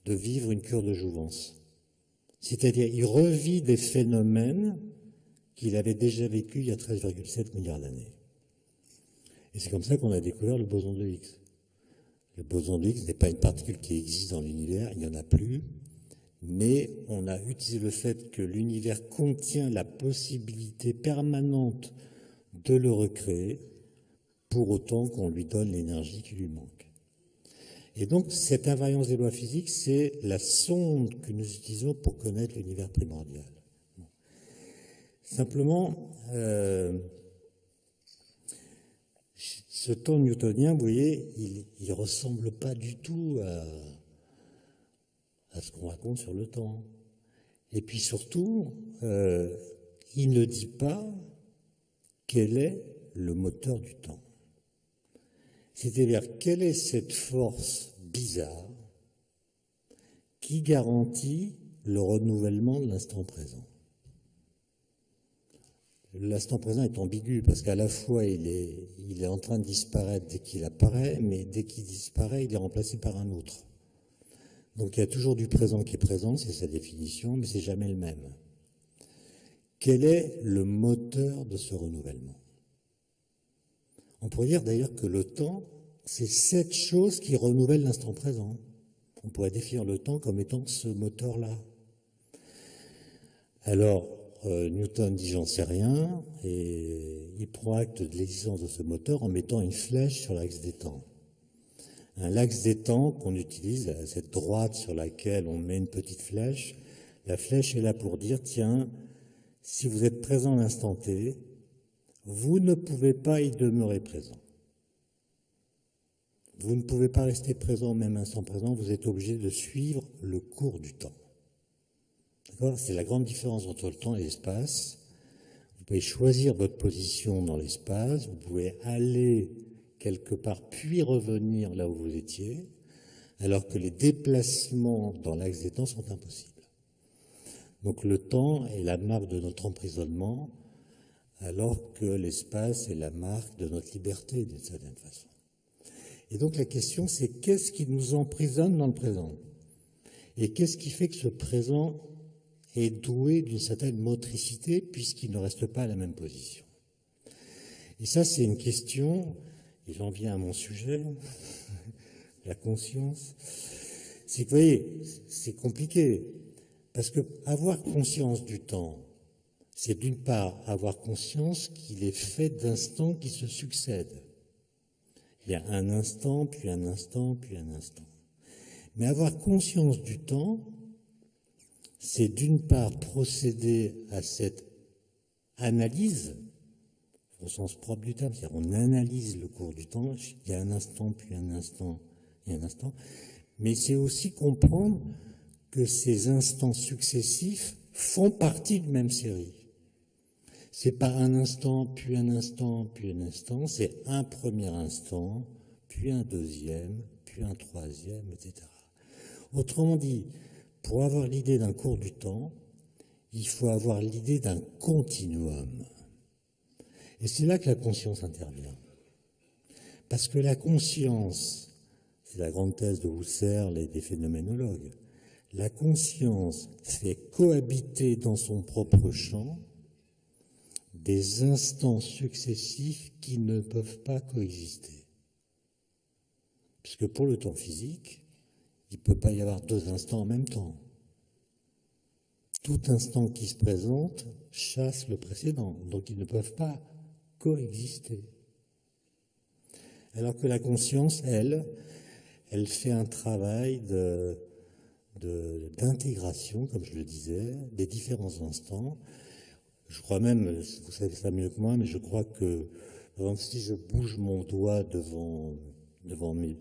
S1: de vivre une cure de jouvence. C'est-à-dire, il revit des phénomènes qu'il avait déjà vécus il y a 13,7 milliards d'années. Et c'est comme ça qu'on a découvert le boson de Higgs. Le boson de Higgs n'est pas une particule qui existe dans l'univers, il n'y en a plus, mais on a utilisé le fait que l'univers contient la possibilité permanente de le recréer, pour autant qu'on lui donne l'énergie qui lui manque. Et donc, cette invariance des lois physiques, c'est la sonde que nous utilisons pour connaître l'univers primordial. Bon. Simplement, ce temps newtonien, vous voyez, il ne ressemble pas du tout à ce qu'on raconte sur le temps. Et puis surtout, il ne dit pas quel est le moteur du temps. C'est-à-dire, quelle est cette force bizarre qui garantit le renouvellement de l'instant présent? L'instant présent est ambigu parce qu'à la fois il est en train de disparaître dès qu'il apparaît, mais dès qu'il disparaît, il est remplacé par un autre. Donc il y a toujours du présent qui est présent, c'est sa définition, mais c'est jamais le même. Quel est le moteur de ce renouvellement? On pourrait dire d'ailleurs que le temps, c'est cette chose qui renouvelle l'instant présent. On pourrait définir le temps comme étant ce moteur-là. Alors, Newton dit j'en sais rien, et il prend acte de l'existence de ce moteur en mettant une flèche sur l'axe des temps. L'axe des temps qu'on utilise, cette droite sur laquelle on met une petite flèche, la flèche est là pour dire, tiens, si vous êtes présent à l'instant T, vous ne pouvez pas y demeurer présent. Vous ne pouvez pas rester présent au même instant présent, vous êtes obligé de suivre le cours du temps. D'accord ? C'est la grande différence entre le temps et l'espace. Vous pouvez choisir votre position dans l'espace, vous pouvez aller quelque part puis revenir là où vous étiez, alors que les déplacements dans l'axe des temps sont impossibles. Donc le temps est la marque de notre emprisonnement, alors que l'espace est la marque de notre liberté, d'une certaine façon. Et donc la question, c'est qu'est-ce qui nous emprisonne dans le présent? Et qu'est-ce qui fait que ce présent est doué d'une certaine motricité, puisqu'il ne reste pas à la même position? Et ça, c'est une question, et j'en viens à mon sujet, la conscience. C'est que, vous voyez, c'est compliqué, parce que avoir conscience du temps, c'est d'une part avoir conscience qu'il est fait d'instants qui se succèdent. Il y a un instant, puis un instant, puis un instant. Mais avoir conscience du temps, c'est d'une part procéder à cette analyse, au sens propre du terme, c'est-à-dire on analyse le cours du temps, il y a un instant, puis un instant, et un instant, mais c'est aussi comprendre que ces instants successifs font partie d'une même série. C'est pas un instant, puis un instant, puis un instant, c'est un premier instant, puis un deuxième, puis un troisième, etc. Autrement dit, pour avoir l'idée d'un cours du temps, il faut avoir l'idée d'un continuum. Et c'est là que la conscience intervient. Parce que la conscience, c'est la grande thèse de Husserl et des phénoménologues, la conscience fait cohabiter dans son propre champ des instants successifs qui ne peuvent pas coexister. Puisque pour le temps physique, il ne peut pas y avoir deux instants en même temps. Tout instant qui se présente chasse le précédent, donc ils ne peuvent pas coexister. Alors que la conscience, elle fait un travail d'intégration, comme je le disais, des différents instants. Je crois même, vous savez ça mieux que moi, mais je crois que, par exemple, si je bouge mon doigt devant mes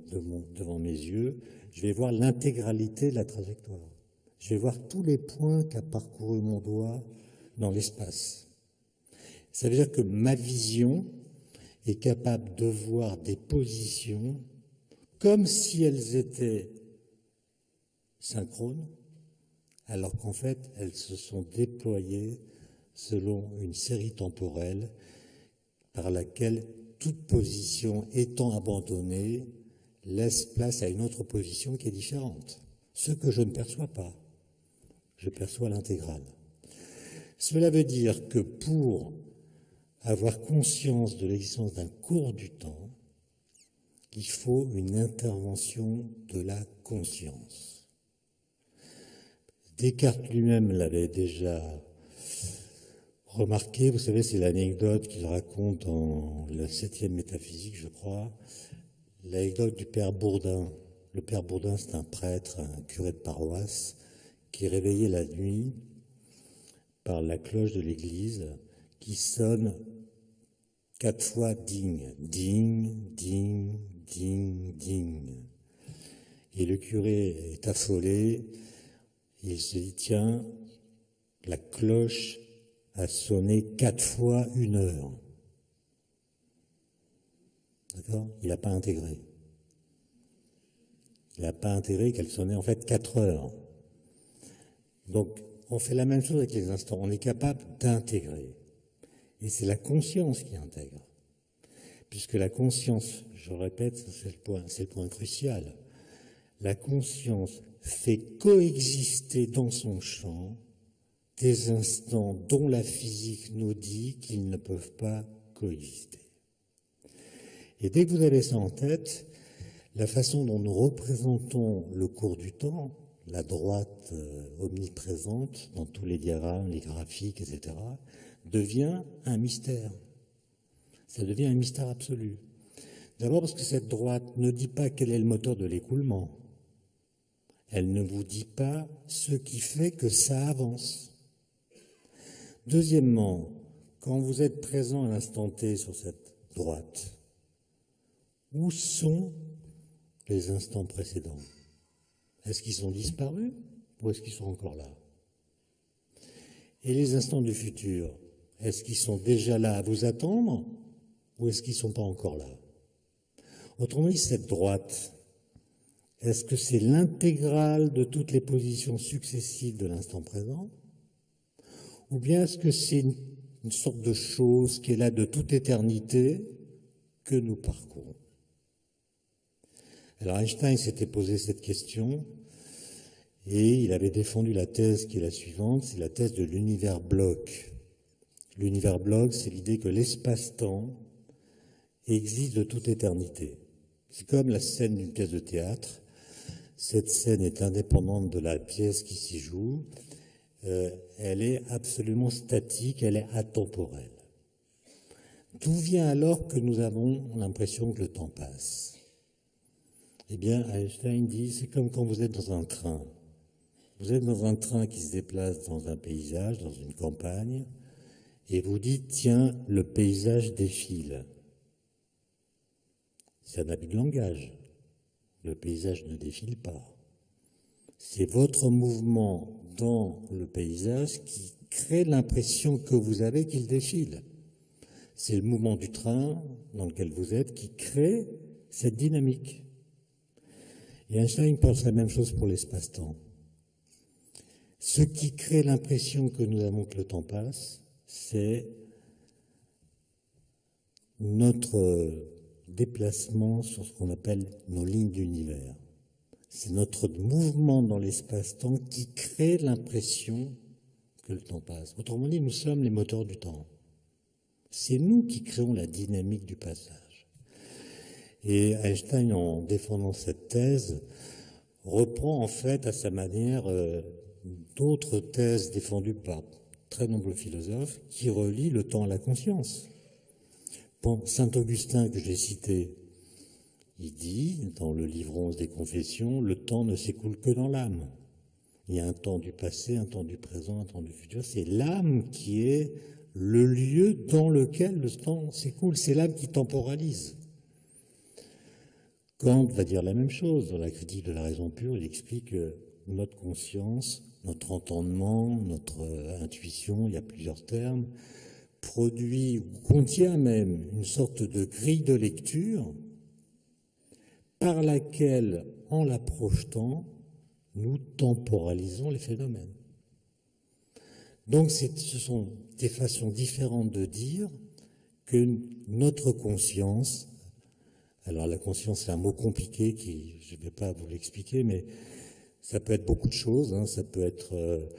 S1: yeux, je vais voir l'intégralité de la trajectoire. Je vais voir tous les points qu'a parcouru mon doigt dans l'espace. Ça veut dire que ma vision est capable de voir des positions comme si elles étaient synchrones, alors qu'en fait, elles se sont déployées selon une série temporelle par laquelle toute position étant abandonnée laisse place à une autre position qui est différente. Ce que je ne perçois pas, je perçois l'intégrale. Cela veut dire que pour avoir conscience de l'existence d'un cours du temps, il faut une intervention de la conscience. Descartes lui-même l'avait déjà remarqué, vous savez, c'est l'anecdote qu'il raconte dans la 7e métaphysique, je crois, l'anecdote du père Bourdin. Le père Bourdin, c'est un prêtre, un curé de paroisse, qui est réveillé la nuit par la cloche de l'église qui sonne 4 fois ding, ding, ding, ding, ding. Et le curé est affolé, il se dit, tiens, la cloche a sonné 4 fois 1 heure. D'accord ? Il n'a pas intégré. Il n'a pas intégré qu'elle sonnait en fait 4 heures. Donc, on fait la même chose avec les instants. On est capable d'intégrer. Et c'est la conscience qui intègre. Puisque la conscience, je répète, c'est le point crucial. La conscience fait coexister dans son champ des instants dont la physique nous dit qu'ils ne peuvent pas coexister. Et dès que vous avez ça en tête, la façon dont nous représentons le cours du temps, la droite omniprésente dans tous les diagrammes, les graphiques, etc., devient un mystère. Ça devient un mystère absolu. D'abord parce que cette droite ne dit pas quel est le moteur de l'écoulement. Elle ne vous dit pas ce qui fait que ça avance. Deuxièmement, quand vous êtes présent à l'instant T sur cette droite, où sont les instants précédents? Est-ce qu'ils sont disparus ou est-ce qu'ils sont encore là? Et les instants du futur, est-ce qu'ils sont déjà là à vous attendre ou est-ce qu'ils ne sont pas encore là? Autrement dit, cette droite, Est-ce que c'est l'intégrale de toutes les positions successives de l'instant présent? Ou bien est-ce que c'est une sorte de chose qui est là de toute éternité que nous parcourons? Alors Einstein s'était posé cette question et il avait défendu la thèse qui est la suivante, c'est la thèse de l'univers bloc. L'univers bloc, c'est l'idée que l'espace-temps existe de toute éternité. C'est comme la scène d'une pièce de théâtre. Cette scène est indépendante de la pièce qui s'y joue. Elle est absolument statique, elle est atemporelle. D'où vient alors que nous avons l'impression que le temps passe? Eh bien, Einstein dit, c'est comme quand vous êtes dans un train. Vous êtes dans un train qui se déplace dans un paysage, dans une campagne, et vous dites, tiens, le paysage défile. C'est un abus de langage. Le paysage ne défile pas. C'est votre mouvement dans le paysage qui crée l'impression que vous avez qu'il défile. C'est le mouvement du train dans lequel vous êtes qui crée cette dynamique. Et Einstein pense la même chose pour l'espace-temps. Ce qui crée l'impression que nous avons que le temps passe, c'est notre déplacement sur ce qu'on appelle nos lignes d'univers. C'est notre mouvement dans l'espace-temps qui crée l'impression que le temps passe. Autrement dit, nous sommes les moteurs du temps. C'est nous qui créons la dynamique du passage. Et Einstein, en défendant cette thèse, reprend en fait à sa manière d'autres thèses défendues par très nombreux philosophes qui relient le temps à la conscience. Saint Augustin, que j'ai cité, il dit, dans le livre 11 des Confessions, le temps ne s'écoule que dans l'âme. Il y a un temps du passé, un temps du présent, un temps du futur. C'est l'âme qui est le lieu dans lequel le temps s'écoule. C'est l'âme qui temporalise. Kant va dire la même chose dans la critique de la raison pure. Il explique que notre conscience, notre entendement, notre intuition, il y a plusieurs termes, produit ou contient même une sorte de grille de lecture par laquelle, en la projetant, nous temporalisons les phénomènes. Donc ce sont des façons différentes de dire que notre conscience, alors la conscience c'est un mot compliqué qui, je ne vais pas vous l'expliquer, mais ça peut être beaucoup de choses, hein. Ça peut être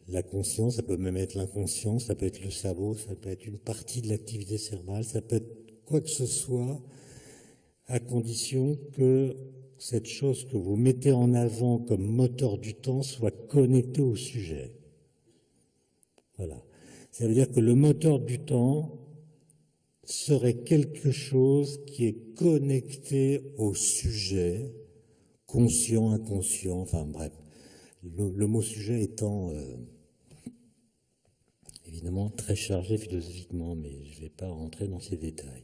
S1: la conscience, ça peut même être l'inconscient, ça peut être le cerveau, ça peut être une partie de l'activité cérébrale, ça peut être quoi que ce soit, à condition que cette chose que vous mettez en avant comme moteur du temps soit connectée au sujet. Voilà. Ça veut dire que le moteur du temps serait quelque chose qui est connecté au sujet, conscient, inconscient, enfin bref. Le mot sujet étant évidemment très chargé philosophiquement, mais je ne vais pas rentrer dans ces détails.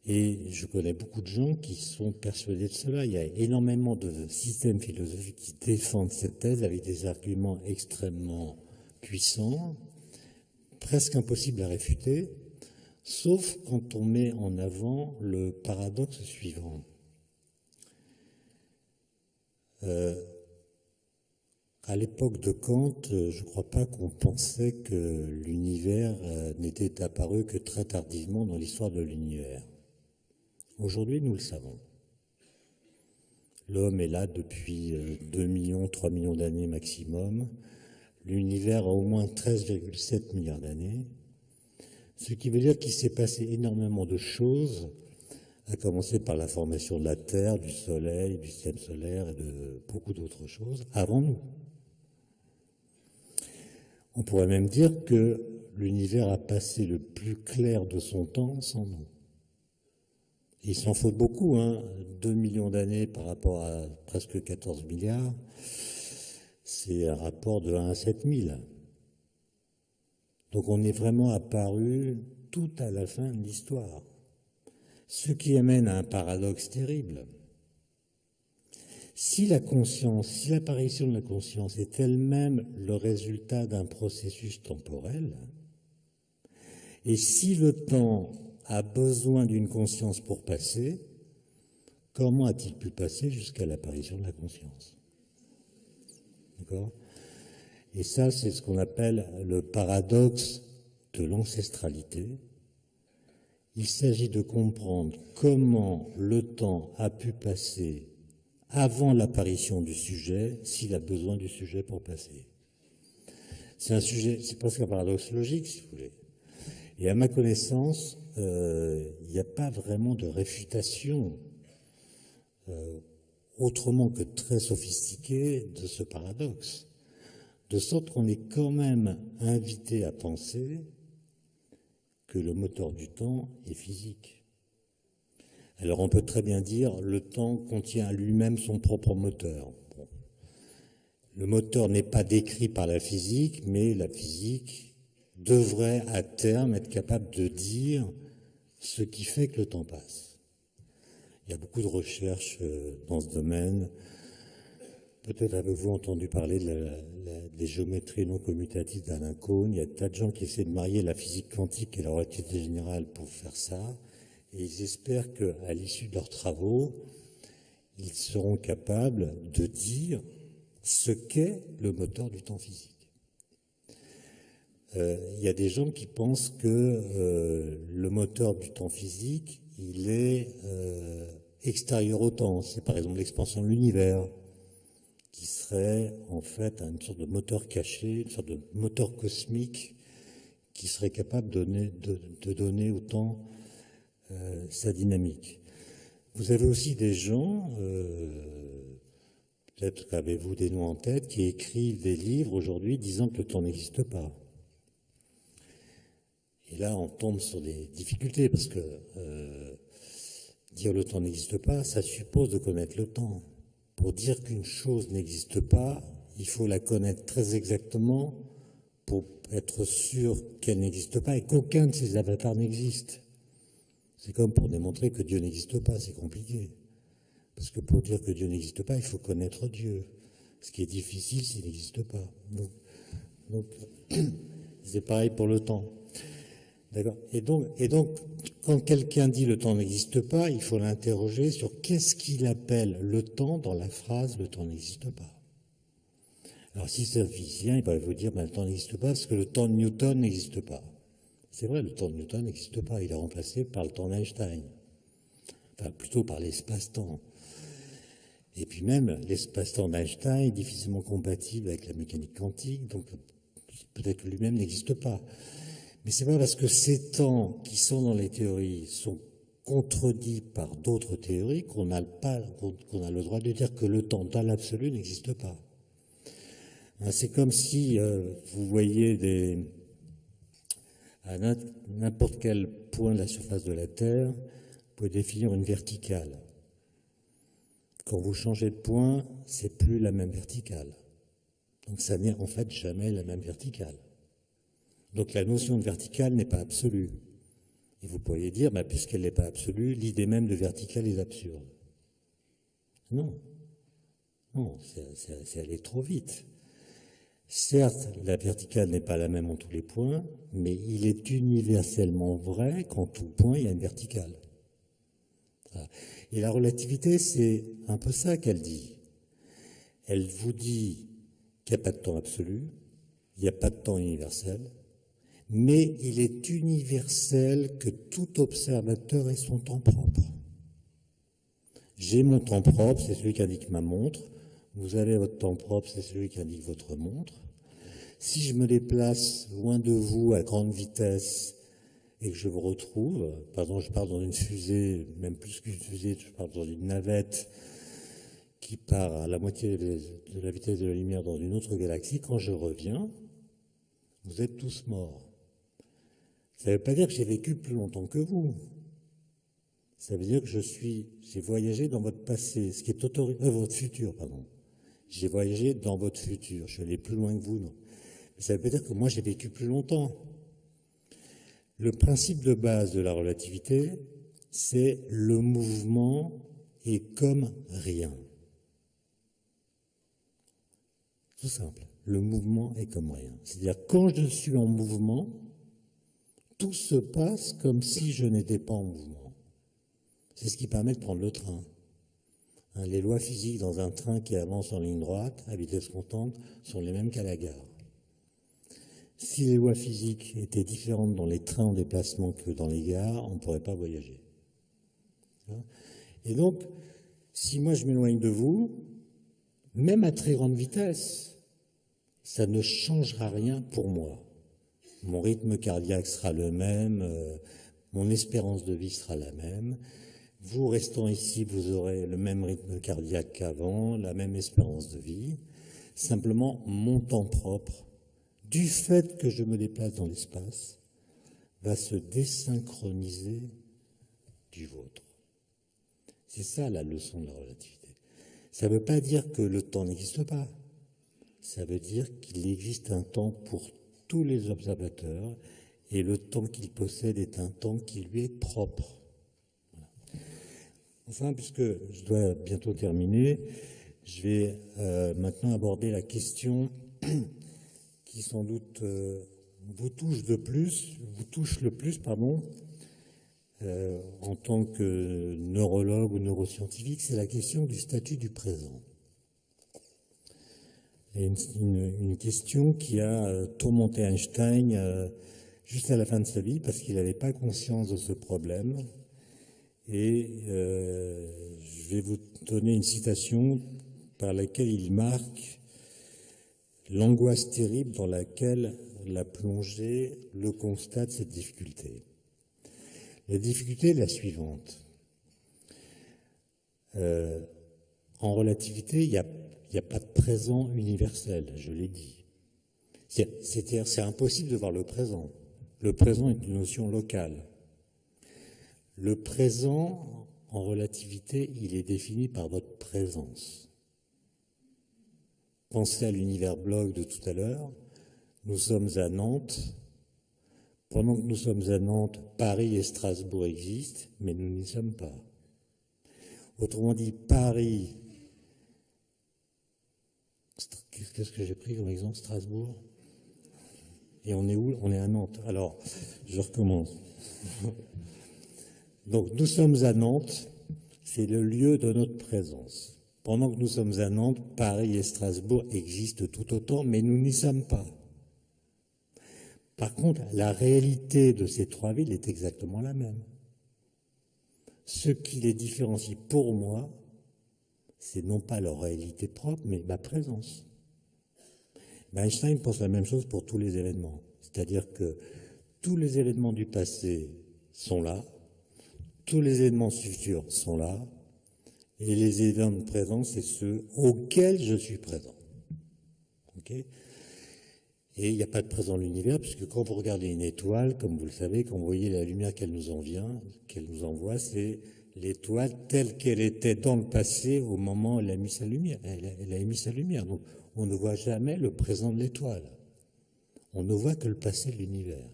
S1: Et je connais beaucoup de gens qui sont persuadés de cela. Il y a énormément de systèmes philosophiques qui défendent cette thèse avec des arguments extrêmement puissants, presque impossibles à réfuter, sauf quand on met en avant le paradoxe suivant. À l'époque de Kant, je ne crois pas qu'on pensait que l'univers n'était apparu que très tardivement dans l'histoire de l'univers. Aujourd'hui, nous le savons. L'homme est là depuis 2 millions, 3 millions d'années maximum. L'univers a au moins 13,7 milliards d'années. Ce qui veut dire qu'il s'est passé énormément de choses, à commencer par la formation de la Terre, du Soleil, du système solaire et de beaucoup d'autres choses, avant nous. On pourrait même dire que l'univers a passé le plus clair de son temps sans nous. Il s'en faut beaucoup, 2 millions d'années par rapport à presque 14 milliards, c'est un rapport de 1 à 7000. Donc on est vraiment apparu tout à la fin de l'histoire. Ce qui amène à un paradoxe terrible. Si la conscience, si l'apparition de la conscience est elle-même le résultat d'un processus temporel, et si le temps a besoin d'une conscience pour passer, comment a-t-il pu passer jusqu'à l'apparition de la conscience? D'accord? Et ça, c'est ce qu'on appelle le paradoxe de l'ancestralité. Il s'agit de comprendre comment le temps a pu passer avant l'apparition du sujet, s'il a besoin du sujet pour passer. C'est un sujet, c'est presque un paradoxe logique, si vous voulez. Et à ma connaissance, il n'y a pas vraiment de réfutation autrement que très sophistiquée de ce paradoxe. De sorte qu'on est quand même invité à penser que le moteur du temps est physique. Alors on peut très bien dire le temps contient à lui-même son propre moteur. Bon. Le moteur n'est pas décrit par la physique, mais la physique devrait à terme être capable de dire ce qui fait que le temps passe. Il y a beaucoup de recherches dans ce domaine. Peut-être avez-vous entendu parler des géométries non commutatives d'Alain Kohn. Il y a des tas de gens qui essaient de marier la physique quantique et la relativité générale pour faire ça. Et ils espèrent qu'à l'issue de leurs travaux, ils seront capables de dire ce qu'est le moteur du temps physique. Il y a des gens qui pensent que le moteur du temps physique, il est extérieur au temps. C'est par exemple l'expansion de l'univers, qui serait en fait une sorte de moteur caché, une sorte de moteur cosmique qui serait capable de donner au temps sa dynamique. Vous avez aussi des gens, peut-être qu'avez-vous des noms en tête, qui écrivent des livres aujourd'hui disant que le temps n'existe pas. Et là, on tombe sur des difficultés, parce que dire le temps n'existe pas, ça suppose de connaître le temps. Pour dire qu'une chose n'existe pas, il faut la connaître très exactement pour être sûr qu'elle n'existe pas et qu'aucun de ces avatars n'existe. C'est comme pour démontrer que Dieu n'existe pas, c'est compliqué. Parce que pour dire que Dieu n'existe pas, il faut connaître Dieu. Ce qui est difficile s'il n'existe pas. Donc c'est pareil pour le temps. D'accord. Et donc, quand quelqu'un dit le temps n'existe pas, il faut l'interroger sur qu'est-ce qu'il appelle le temps dans la phrase le temps n'existe pas. Alors si c'est un physicien, il va vous dire le temps n'existe pas parce que le temps de Newton n'existe pas. C'est vrai, le temps de Newton n'existe pas, il est remplacé par le temps d'Einstein. Enfin, plutôt par l'espace-temps. Et puis même, l'espace-temps d'Einstein est difficilement compatible avec la mécanique quantique, donc peut-être que lui-même n'existe pas. Mais c'est pas parce que ces temps qui sont dans les théories sont contredits par d'autres théories qu'on a le droit de dire que le temps dans l'absolu n'existe pas. C'est comme si vous voyez à n'importe quel point de la surface de la Terre, vous pouvez définir une verticale. Quand vous changez de point, c'est plus la même verticale. Donc ça n'est en fait jamais la même verticale. Donc la notion de verticale n'est pas absolue. Et vous pourriez dire, puisqu'elle n'est pas absolue, l'idée même de verticale est absurde. Non, c'est aller trop vite. Certes, la verticale n'est pas la même en tous les points, mais il est universellement vrai qu'en tout point, il y a une verticale. Et la relativité, c'est un peu ça qu'elle dit. Elle vous dit qu'il n'y a pas de temps absolu, il n'y a pas de temps universel, mais il est universel que tout observateur ait son temps propre. J'ai mon temps propre, c'est celui qu'indique ma montre. Vous avez votre temps propre, c'est celui qu'indique votre montre. Si je me déplace loin de vous à grande vitesse et que je vous retrouve, par exemple, je pars dans une fusée, même plus qu'une fusée, je pars dans une navette qui part à la moitié de la vitesse de la lumière dans une autre galaxie, quand je reviens, vous êtes tous morts. Ça ne veut pas dire que j'ai vécu plus longtemps que vous. Ça veut dire que j'ai voyagé dans votre passé, ce qui est votre futur, pardon. J'ai voyagé dans votre futur, je suis allé plus loin que vous, non. Mais ça veut pas dire que moi j'ai vécu plus longtemps. Le principe de base de la relativité, c'est le mouvement est comme rien. Tout simple. Le mouvement est comme rien. C'est-à-dire, quand je suis en mouvement, tout se passe comme si je n'étais pas en mouvement. C'est ce qui permet de prendre le train. Hein, les lois physiques dans un train qui avance en ligne droite, à vitesse constante, sont les mêmes qu'à la gare. Si les lois physiques étaient différentes dans les trains en déplacement que dans les gares, on ne pourrait pas voyager. Et donc, si moi je m'éloigne de vous, même à très grande vitesse, ça ne changera rien pour moi. Mon rythme cardiaque sera le même, mon espérance de vie sera la même. Vous restant ici, vous aurez le même rythme cardiaque qu'avant, la même espérance de vie. Simplement, mon temps propre, du fait que je me déplace dans l'espace, va se désynchroniser du vôtre. C'est ça la leçon de la relativité. Ça ne veut pas dire que le temps n'existe pas. Ça veut dire qu'il existe un temps pour tous les observateurs et le temps qu'il possède est un temps qui lui est propre. Voilà. Enfin, puisque je dois bientôt terminer, je vais maintenant aborder la question qui sans doute vous touche le plus, en tant que neurologue ou neuroscientifique, c'est la question du statut du présent. Et une question qui a tourmenté Einstein juste à la fin de sa vie parce qu'il n'avait pas conscience de ce problème. Et je vais vous donner une citation par laquelle il marque l'angoisse terrible dans laquelle l'a plongé le constat de cette difficulté. La difficulté est la suivante. En relativité, il n'y a pas de présent universel, je l'ai dit. C'est-à-dire, c'est impossible de voir le présent. Le présent est une notion locale. Le présent, en relativité, il est défini par votre présence. Pensez à l'univers bloc de tout à l'heure. Nous sommes à Nantes. Pendant que nous sommes à Nantes, Paris et Strasbourg existent, mais nous n'y sommes pas. Autrement dit, Paris... Qu'est-ce que j'ai pris comme exemple? Strasbourg. Et on est où? On est à Nantes. Alors, je recommence. Donc, nous sommes à Nantes, c'est le lieu de notre présence. Pendant que nous sommes à Nantes, Paris et Strasbourg existent tout autant, mais nous n'y sommes pas. Par contre, la réalité de ces trois villes est exactement la même. Ce qui les différencie pour moi, c'est non pas leur réalité propre, mais ma présence. Einstein pense la même chose pour tous les événements. C'est-à-dire que tous les événements du passé sont là, tous les événements futurs sont là, et les événements présents, c'est ceux auxquels je suis présent. Okay ? Et il n'y a pas de présent dans l'univers, puisque quand vous regardez une étoile, comme vous le savez, quand vous voyez la lumière qu'elle nous envoie, c'est l'étoile telle qu'elle était dans le passé au moment où elle a mis sa lumière. Elle a émis sa lumière. Donc, on ne voit jamais le présent de l'étoile. On ne voit que le passé de l'univers.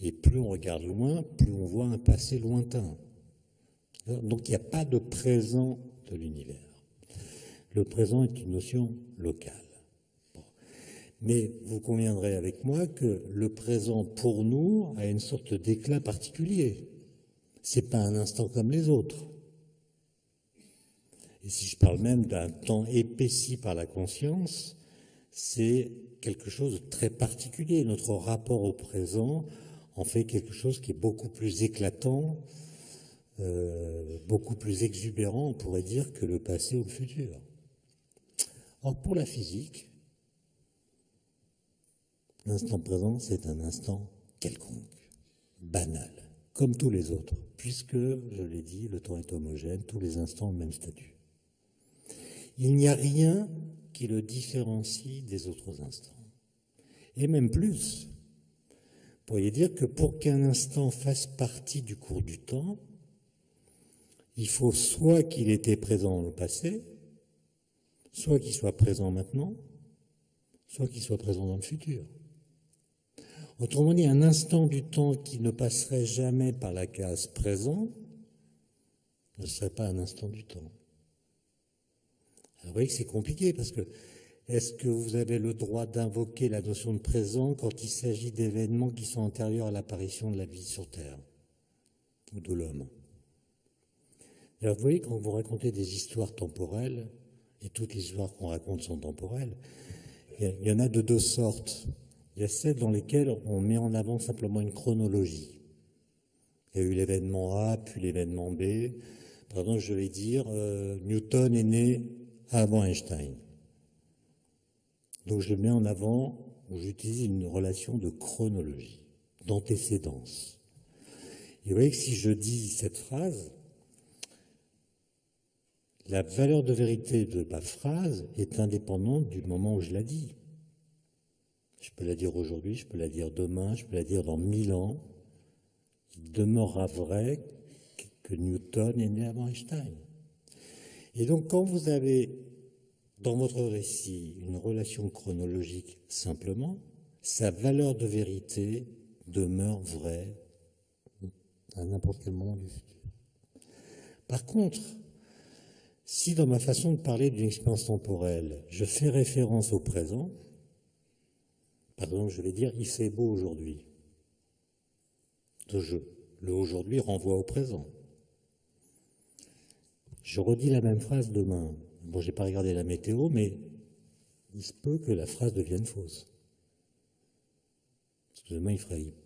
S1: Et plus on regarde loin, plus on voit un passé lointain. Donc, il n'y a pas de présent de l'univers. Le présent est une notion locale. Mais vous conviendrez avec moi que le présent, pour nous, a une sorte d'éclat particulier. C'est pas un instant comme les autres. Et si je parle même d'un temps épaissi par la conscience, c'est quelque chose de très particulier. Notre rapport au présent en fait quelque chose qui est beaucoup plus éclatant, beaucoup plus exubérant, on pourrait dire, que le passé ou le futur. Or, pour la physique, l'instant présent, c'est un instant quelconque, banal, comme tous les autres, puisque, je l'ai dit, le temps est homogène, tous les instants ont le même statut. Il n'y a rien qui le différencie des autres instants. Et même plus, vous pourriez dire que pour qu'un instant fasse partie du cours du temps, il faut soit qu'il était présent dans le passé, soit qu'il soit présent maintenant, soit qu'il soit présent dans le futur. Autrement dit, un instant du temps qui ne passerait jamais par la case présent ne serait pas un instant du temps. Alors, vous voyez que c'est compliqué parce que est-ce que vous avez le droit d'invoquer la notion de présent quand il s'agit d'événements qui sont antérieurs à l'apparition de la vie sur Terre ou de l'homme? Alors, vous voyez, quand vous racontez des histoires temporelles, et toutes les histoires qu'on raconte sont temporelles, il y en a de deux sortes. Il y a celles dans lesquelles on met en avant simplement une chronologie. Il y a eu l'événement A, puis l'événement B. Par exemple, je vais dire, Newton est né avant Einstein. Donc je le mets en avant, j'utilise une relation de chronologie, d'antécédence. Et vous voyez que si je dis cette phrase, la valeur de vérité de ma phrase est indépendante du moment où je la dis. Je peux la dire aujourd'hui, je peux la dire demain, je peux la dire dans 1000 ans. Il demeurera vrai que Newton est né avant Einstein. Et donc quand vous avez dans votre récit une relation chronologique simplement, sa valeur de vérité demeure vraie à n'importe quel moment du futur. Par contre, si dans ma façon de parler d'une expérience temporelle, je fais référence au présent, par exemple, je vais dire « il fait beau aujourd'hui ». Le aujourd'hui renvoie au présent. Je redis la même phrase demain. Bon, j'ai pas regardé la météo, mais il se peut que la phrase devienne fausse. Parce que demain,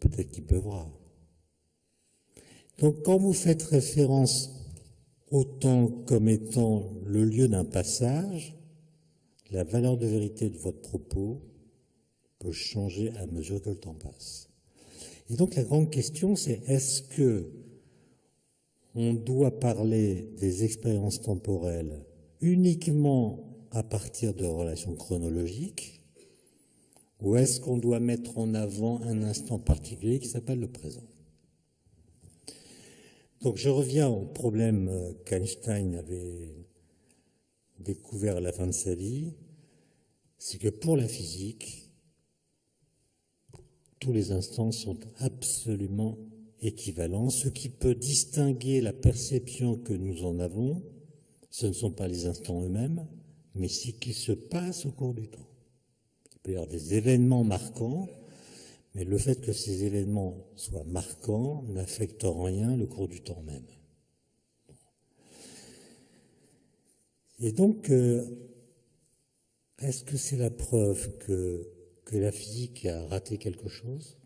S1: peut-être qu'il pleuvra. Donc, quand vous faites référence au temps comme étant le lieu d'un passage, la valeur de vérité de votre propos peut changer à mesure que le temps passe. Et donc, la grande question, c'est est-ce que on doit parler des expériences temporelles uniquement à partir de relations chronologiques, ou est-ce qu'on doit mettre en avant un instant particulier qui s'appelle le présent? Donc je reviens au problème qu'Einstein avait découvert à la fin de sa vie, c'est que pour la physique, tous les instants sont absolument équivalents. Ce qui peut distinguer la perception que nous en avons, ce ne sont pas les instants eux-mêmes, mais ce qui se passe au cours du temps. Il peut y avoir des événements marquants, mais le fait que ces événements soient marquants n'affecte en rien le cours du temps même. Et donc, est-ce que c'est la preuve que la physique a raté quelque chose?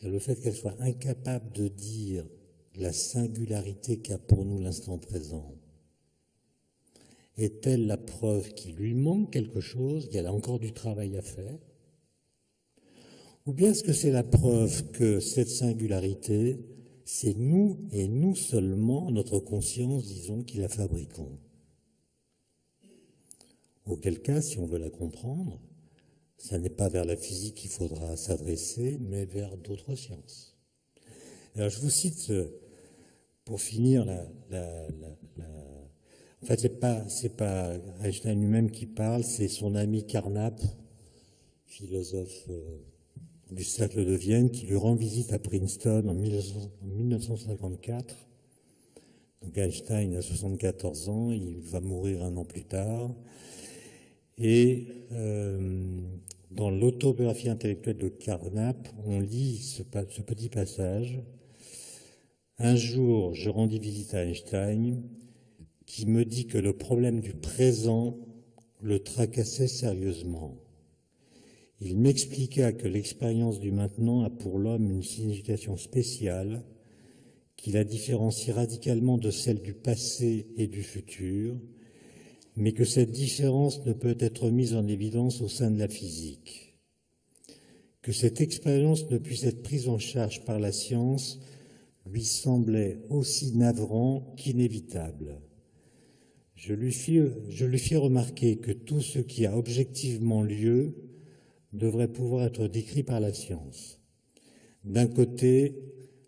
S1: Le fait qu'elle soit incapable de dire la singularité qu'a pour nous l'instant présent, est-elle la preuve qu'il lui manque quelque chose, qu'elle a encore du travail à faire? Ou bien est-ce que c'est la preuve que cette singularité, c'est nous et nous seulement, notre conscience, disons, qui la fabriquons? Auquel cas, si on veut la comprendre, ça n'est pas vers la physique qu'il faudra s'adresser, mais vers d'autres sciences. Alors je vous cite, pour finir, en fait, c'est pas Einstein lui-même qui parle, c'est son ami Carnap, philosophe du cercle de Vienne, qui lui rend visite à Princeton en 1954. Donc Einstein a 74 ans, il va mourir un an plus tard. Et dans l'autobiographie intellectuelle de Carnap, on lit ce petit passage. Un jour, je rendis visite à Einstein, qui me dit que le problème du présent le tracassait sérieusement. Il m'expliqua que l'expérience du maintenant a pour l'homme une signification spéciale, qui la différencie radicalement de celle du passé et du futur, mais que cette différence ne peut être mise en évidence au sein de la physique. Que cette expérience ne puisse être prise en charge par la science lui semblait aussi navrant qu'inévitable. Je lui fis remarquer que tout ce qui a objectivement lieu devrait pouvoir être décrit par la science. D'un côté,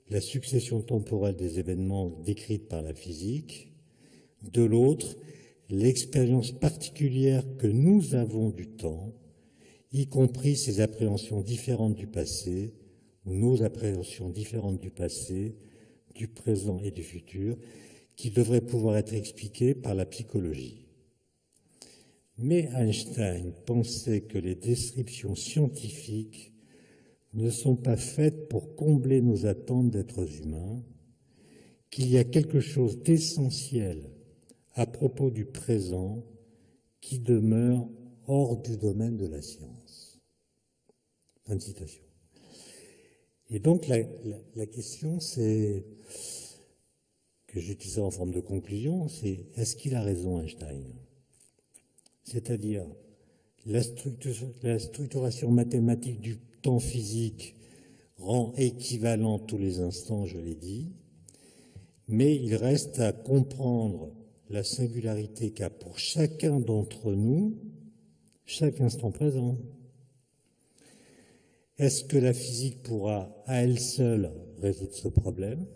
S1: la succession temporelle des événements décrite par la physique, de l'autre, l'expérience particulière que nous avons du temps, y compris ses appréhensions différentes du passé, ou nos appréhensions différentes du passé, du présent et du futur, qui devraient pouvoir être expliquées par la psychologie. Mais Einstein pensait que les descriptions scientifiques ne sont pas faites pour combler nos attentes d'êtres humains, qu'il y a quelque chose d'essentiel à propos du présent qui demeure hors du domaine de la science. Fin de citation. Et donc la question, c'est, que j'utilise en forme de conclusion, c'est est-ce qu'il a raison Einstein? C'est-à-dire la structuration mathématique du temps physique rend équivalent tous les instants, je l'ai dit, mais il reste à comprendre la singularité qu'a pour chacun d'entre nous chaque instant présent. Est-ce que la physique pourra à elle seule résoudre ce problème?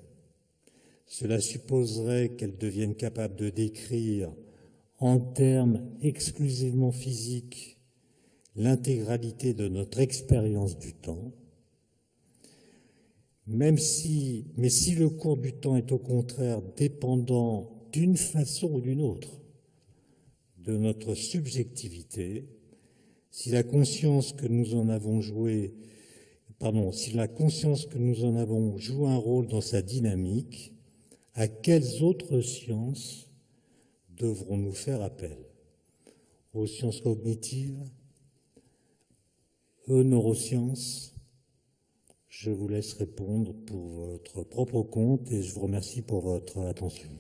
S1: Cela supposerait qu'elle devienne capable de décrire en termes exclusivement physiques l'intégralité de notre expérience du temps. Mais si le cours du temps est au contraire dépendant d'une façon ou d'une autre de notre subjectivité, si la conscience que nous en avons joué un rôle dans sa dynamique, à quelles autres sciences devrons-nous faire appel? Aux sciences cognitives? Aux neurosciences? Je vous laisse répondre pour votre propre compte et je vous remercie pour votre attention.